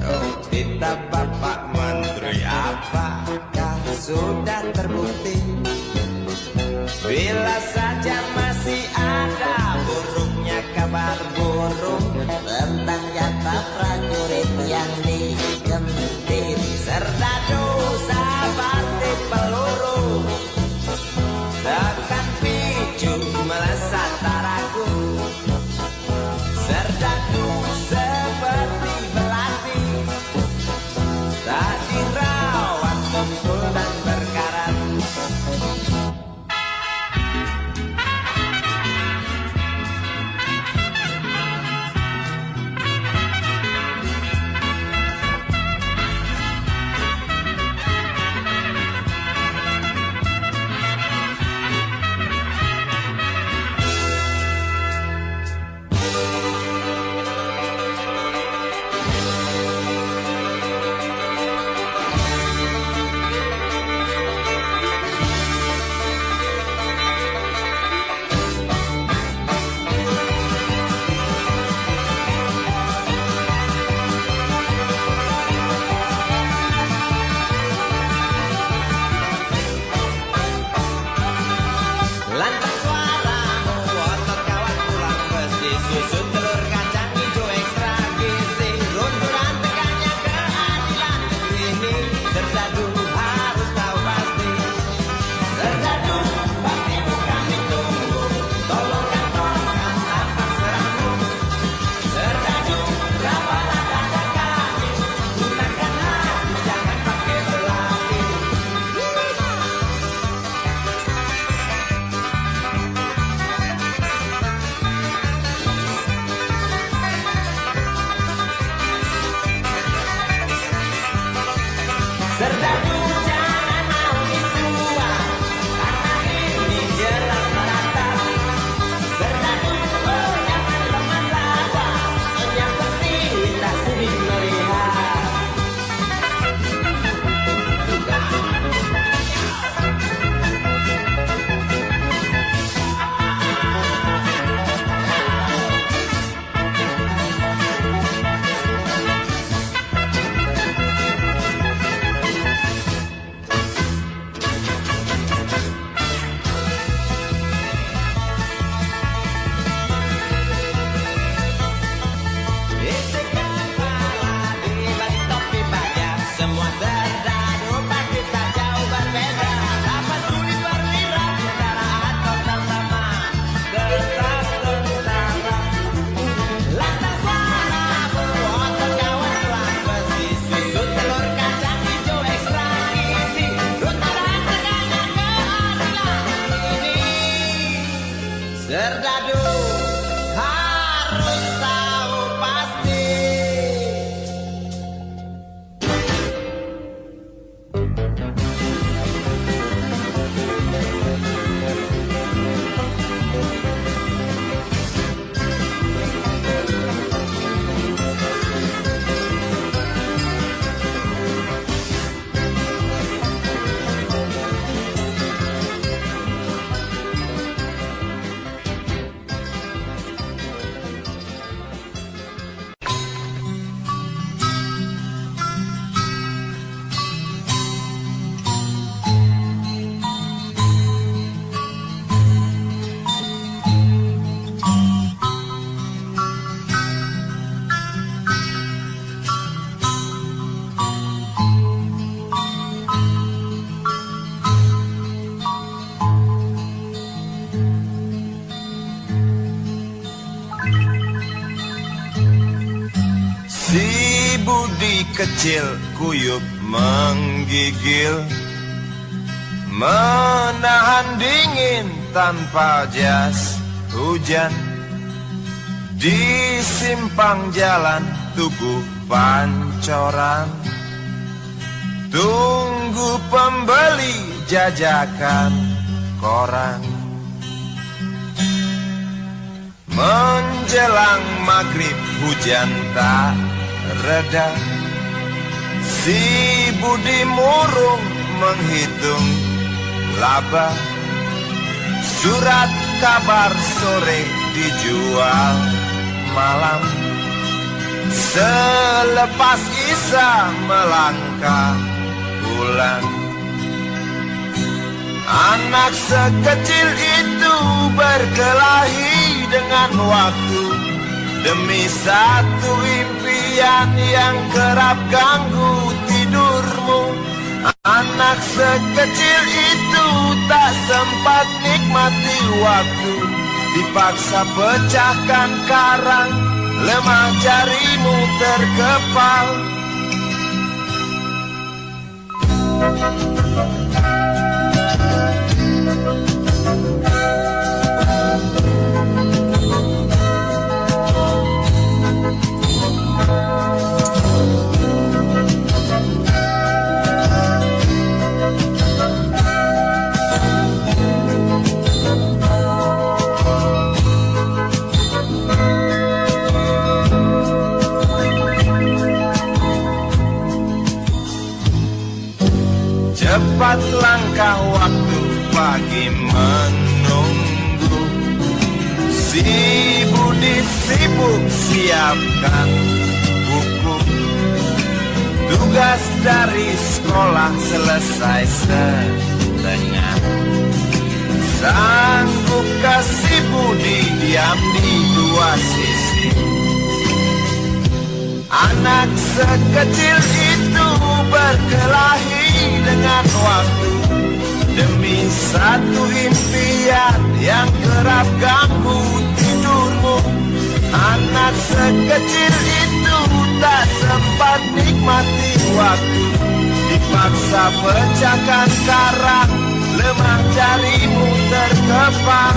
oh kita Bapak Menteri, apakah sudah terbukti? Bila saja masih ada buruknya kabar burung tentang jatah prajurit yang digentit. Serdadu seperti peluru, tekan picu melesat tak ragu. Serdadu seperti belati, tak dirawat tumpul dan berkarat. Lantang suaramu, otot kawan pulang besi, susun telur kacang hijau ekstra gizi, runturan tegaknya keadilan negeri ini. Serdadu harus tahu pasti, Serdadu pasti bukan ditunggu, tolong kantongkan tanpa serangmu. Serdadu rapalah dada kami, gunakan hati jangan pakai belati. Serdadu jangan mau dituang, karena ini jelas merata. Serdadu oh jangan lemah lawa, yang penting kita sering melihat. Isi kepala di balik topi baja, semua serdadu pasti tak jauh berbeda. Dapat sulit berlira, saudara atau bersama, tetap tentara. Lantang suaramu, otot kawan pulang besi, susun telur kacang hijau ekstra gizi, runturan tegaknya keadilan ini. Serdadu harus tahu pasti. Si Budi kecil kuyup menggigil, menahan dingin tanpa jas hujan. Di simpang jalan Tugu Pancoran, tunggu pembeli jajakan koran. Menjelang maghrib hujan tak reda, Si Budi murung menghitung laba, surat kabar sore dijual malam. Selepas Isa melangkah pulang, anak sekecil itu berkelahi dengan waktu demi satu impian yang kerap ganggu tidurmu. Anak sekecil itu tak sempat nikmati waktu, dipaksa pecahkan karang, lemah jarimu terkepal. Cepat langkah waktu pagi menunggu, si Budi sibuk siapkan buku. Tugas dari sekolah selesai setengah, sanggupkah si Budi diam di dua sisi? Anak sekecil itu berkelahi dengan waktu demi satu impian yang kerap ganggu tidurmu. Anak sekecil itu tak sempat nikmati waktu, dipaksa pecahkan karang, lemah jarimu terkepal.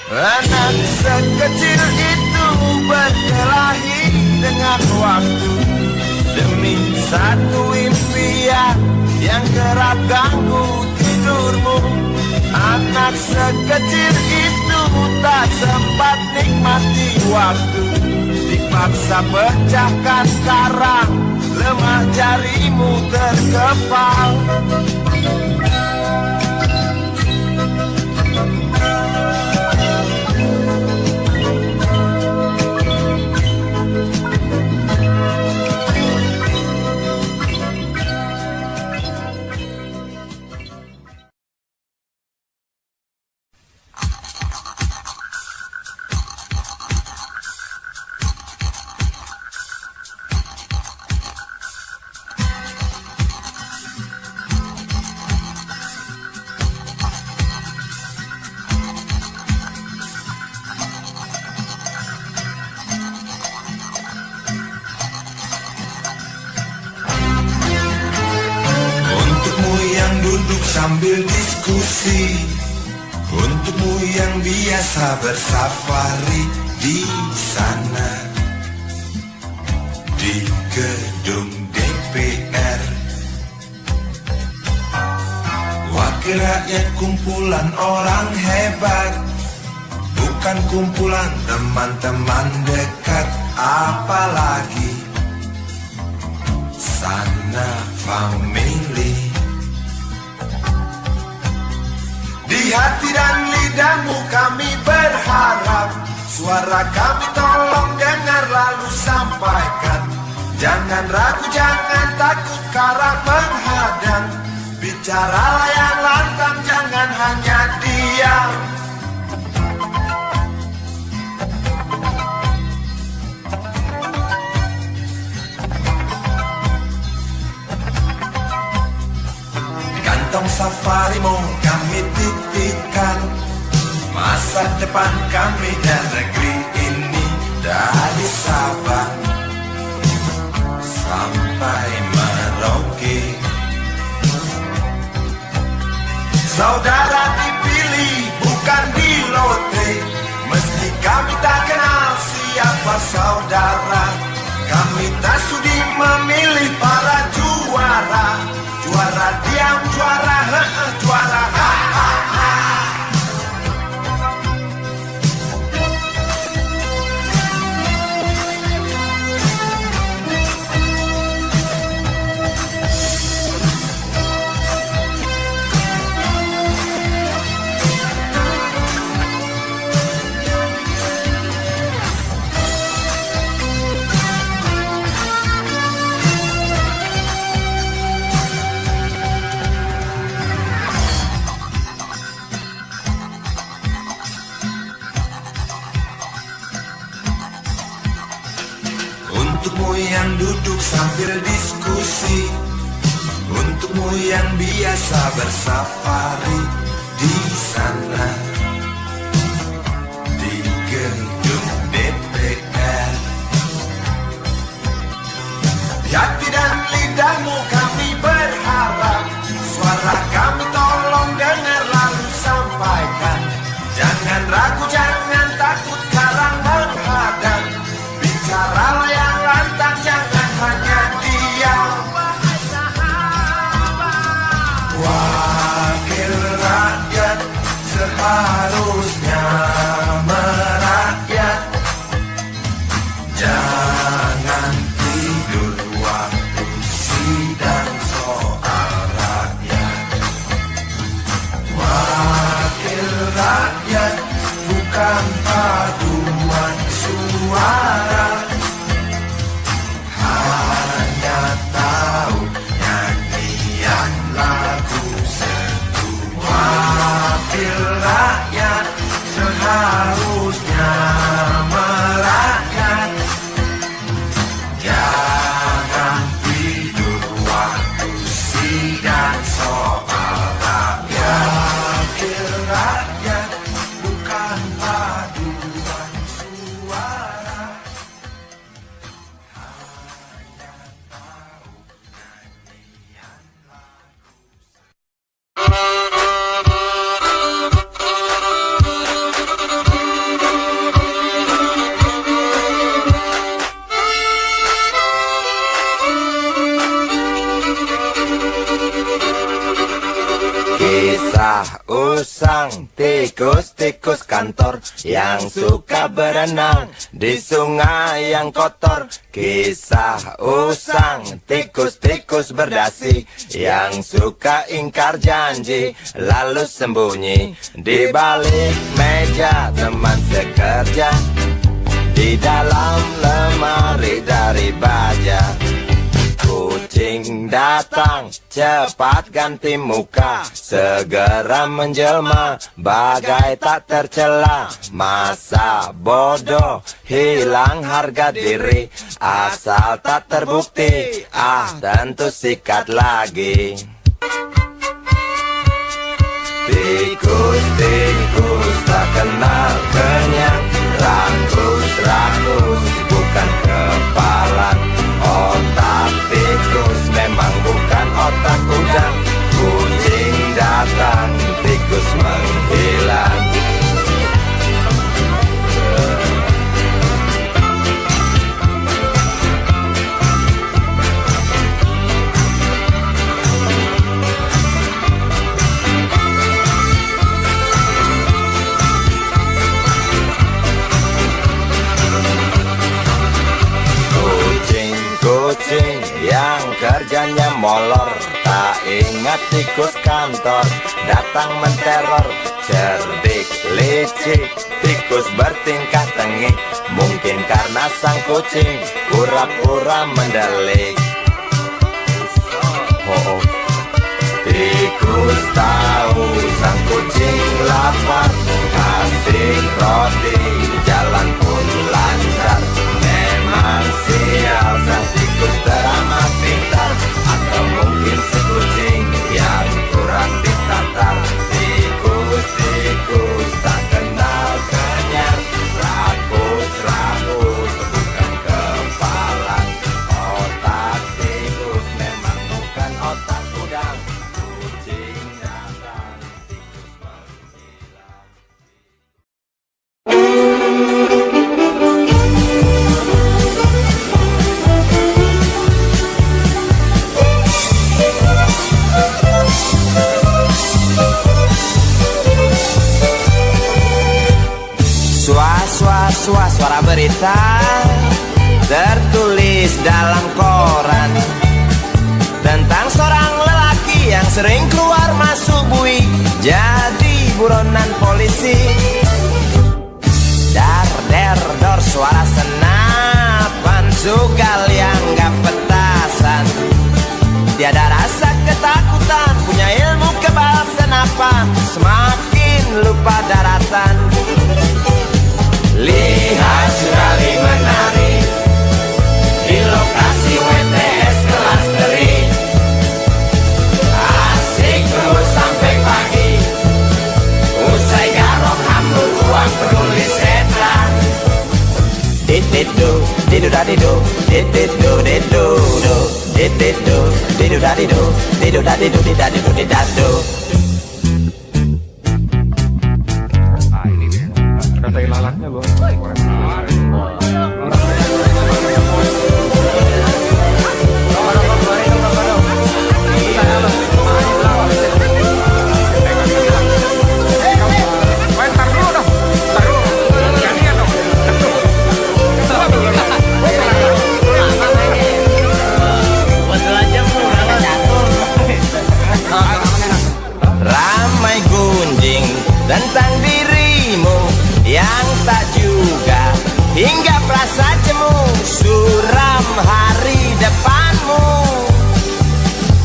Anak sekecil itu berkelahi dengan waktu demi satu impian yang kerap ganggu tidurmu. Anak sekecil itu tak sempat nikmati waktu, dipaksa pecahkan karang, lemah jarimu terkepal. Sambil diskusi, untukmu yang biasa bersafari di sana, di gedung DPR. Wakil rakyat kumpulan orang hebat, bukan kumpulan teman-teman dekat, apalagi sana family. Di hati dan lidahmu kami berharap, suara kami tolong dengar lalu sampaikan. Jangan ragu, jangan takut karang menghadang, bicaralah yang lantang, jangan hanya diam. Kantong safarimu kami titipkan, masa depan kami dan negeri ini dari Sabang sampai Merauke. Saudara dipilih bukan di lotre, meski kami tak kenal siapa saudara. Kami tak sudi memilih para juara, juara diam, juara juara Untukmu yang duduk sambil diskusi, untukmu yang biasa bersafari di sana, di gedung DPR. Di hati dan lidahmu kami berharap, suara kami tolong dengar lalu sampaikan. Jangan ragu, jangan takut karang menghadang. Bicaralah yang lantang, jangan hanya diam. Wakil rakyat seharusnya merakyat. Jangan tidur waktu sidang soal rakyat. Wakil rakyat bukan paduan suara, hanya tahu nyanyian lagu sendu. Wakil rakyat seharusnya merakyat. Jangan tidur waktu sidang soal rakyat. Wakil rakyat bukan paduan suara, hanya tahu nyanyian lagu. Kisah usang tikus-tikus kantor yang suka berenang di sungai yang kotor. Kisah usang tikus-tikus berdasi yang suka ingkar janji lalu sembunyi di balik meja teman sekerja, di dalam lemari dari baja. Kucing datang, cepat ganti muka, segera menjelma, bagai tak tercela. Masa bodoh, hilang harga diri, asal tak terbukti, tentu sikat lagi. Tikus-tikus tak kenal kenyang, rakus-rakus bukan kepalan. Otak tikus memang bukan otak udang. Kucing datang, tikus menghilang. Kucing yang kerjanya molor, tak ingat tikus kantor datang menteror. Cerdik, licik, tikus bertingkah tengik, mungkin karena sang kucing pura-pura mendelik. Tikus tahu sang kucing lapar, kasih roti, jalan pun lancar. Memang sial sang tikus teramat pintar, atau mungkin si kucing yang kurang ditatar. Tikus-tikus tak kenal kenyang, rakus-rakus bukan kepalan. Otak tikus memang bukan otak udang. Kucing datang, tikus menghilang. Suara berita tertulis dalam koran tentang seorang lelaki yang sering keluar masuk bui jadi buronan polisi. Dar der dor suara senapan, sugal yang gak petasan, tiada rasa ketakutan, punya ilmu kebal senapan, semakin lupa daratan. Lihat sekali menarik, dido da dido, dido dido do, dido dido da dido, dido da dido di da dido di da do. Ada tai lalatnya loh. Ramai gunjing tentang dirimu yang tak juga hingga perasa jemu, suram hari depanmu.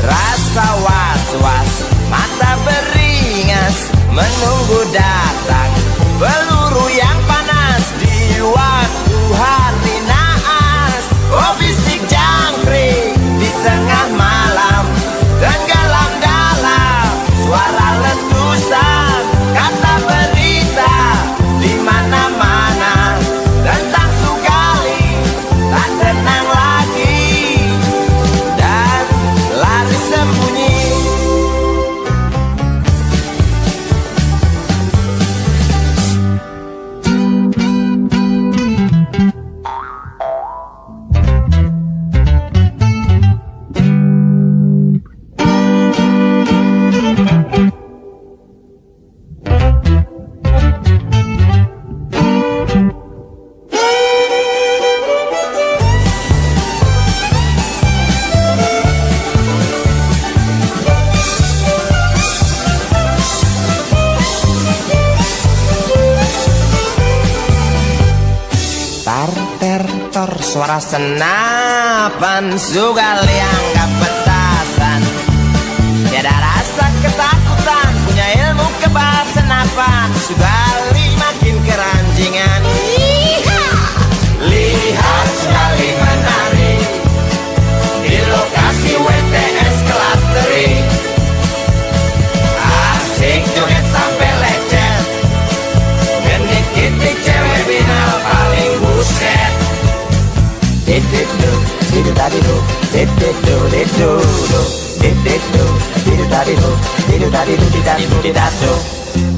Rasa was-was, mata beringas, menunggu datang peluru yang panas di waktu hari naas. Oh bisik jangkrik di tengah malam, tenggelam dalam suara letusan, kata berita di mana-mana tentang Sugali tak tenang lagi dan lari sembunyi. Tar suara senapan Sugali anggap petasan, tiada rasa ketakutan, punya ilmu kebal senapan. Sugali makin keranjingan. Lihat Sugali menari di lokasi WTS kelas teri, asik joget sampai lecet, genit kitik cewek binal paling buset. Dido dido da dido, dido dido do, dido dido da dido, dido da dido di da dido di da do.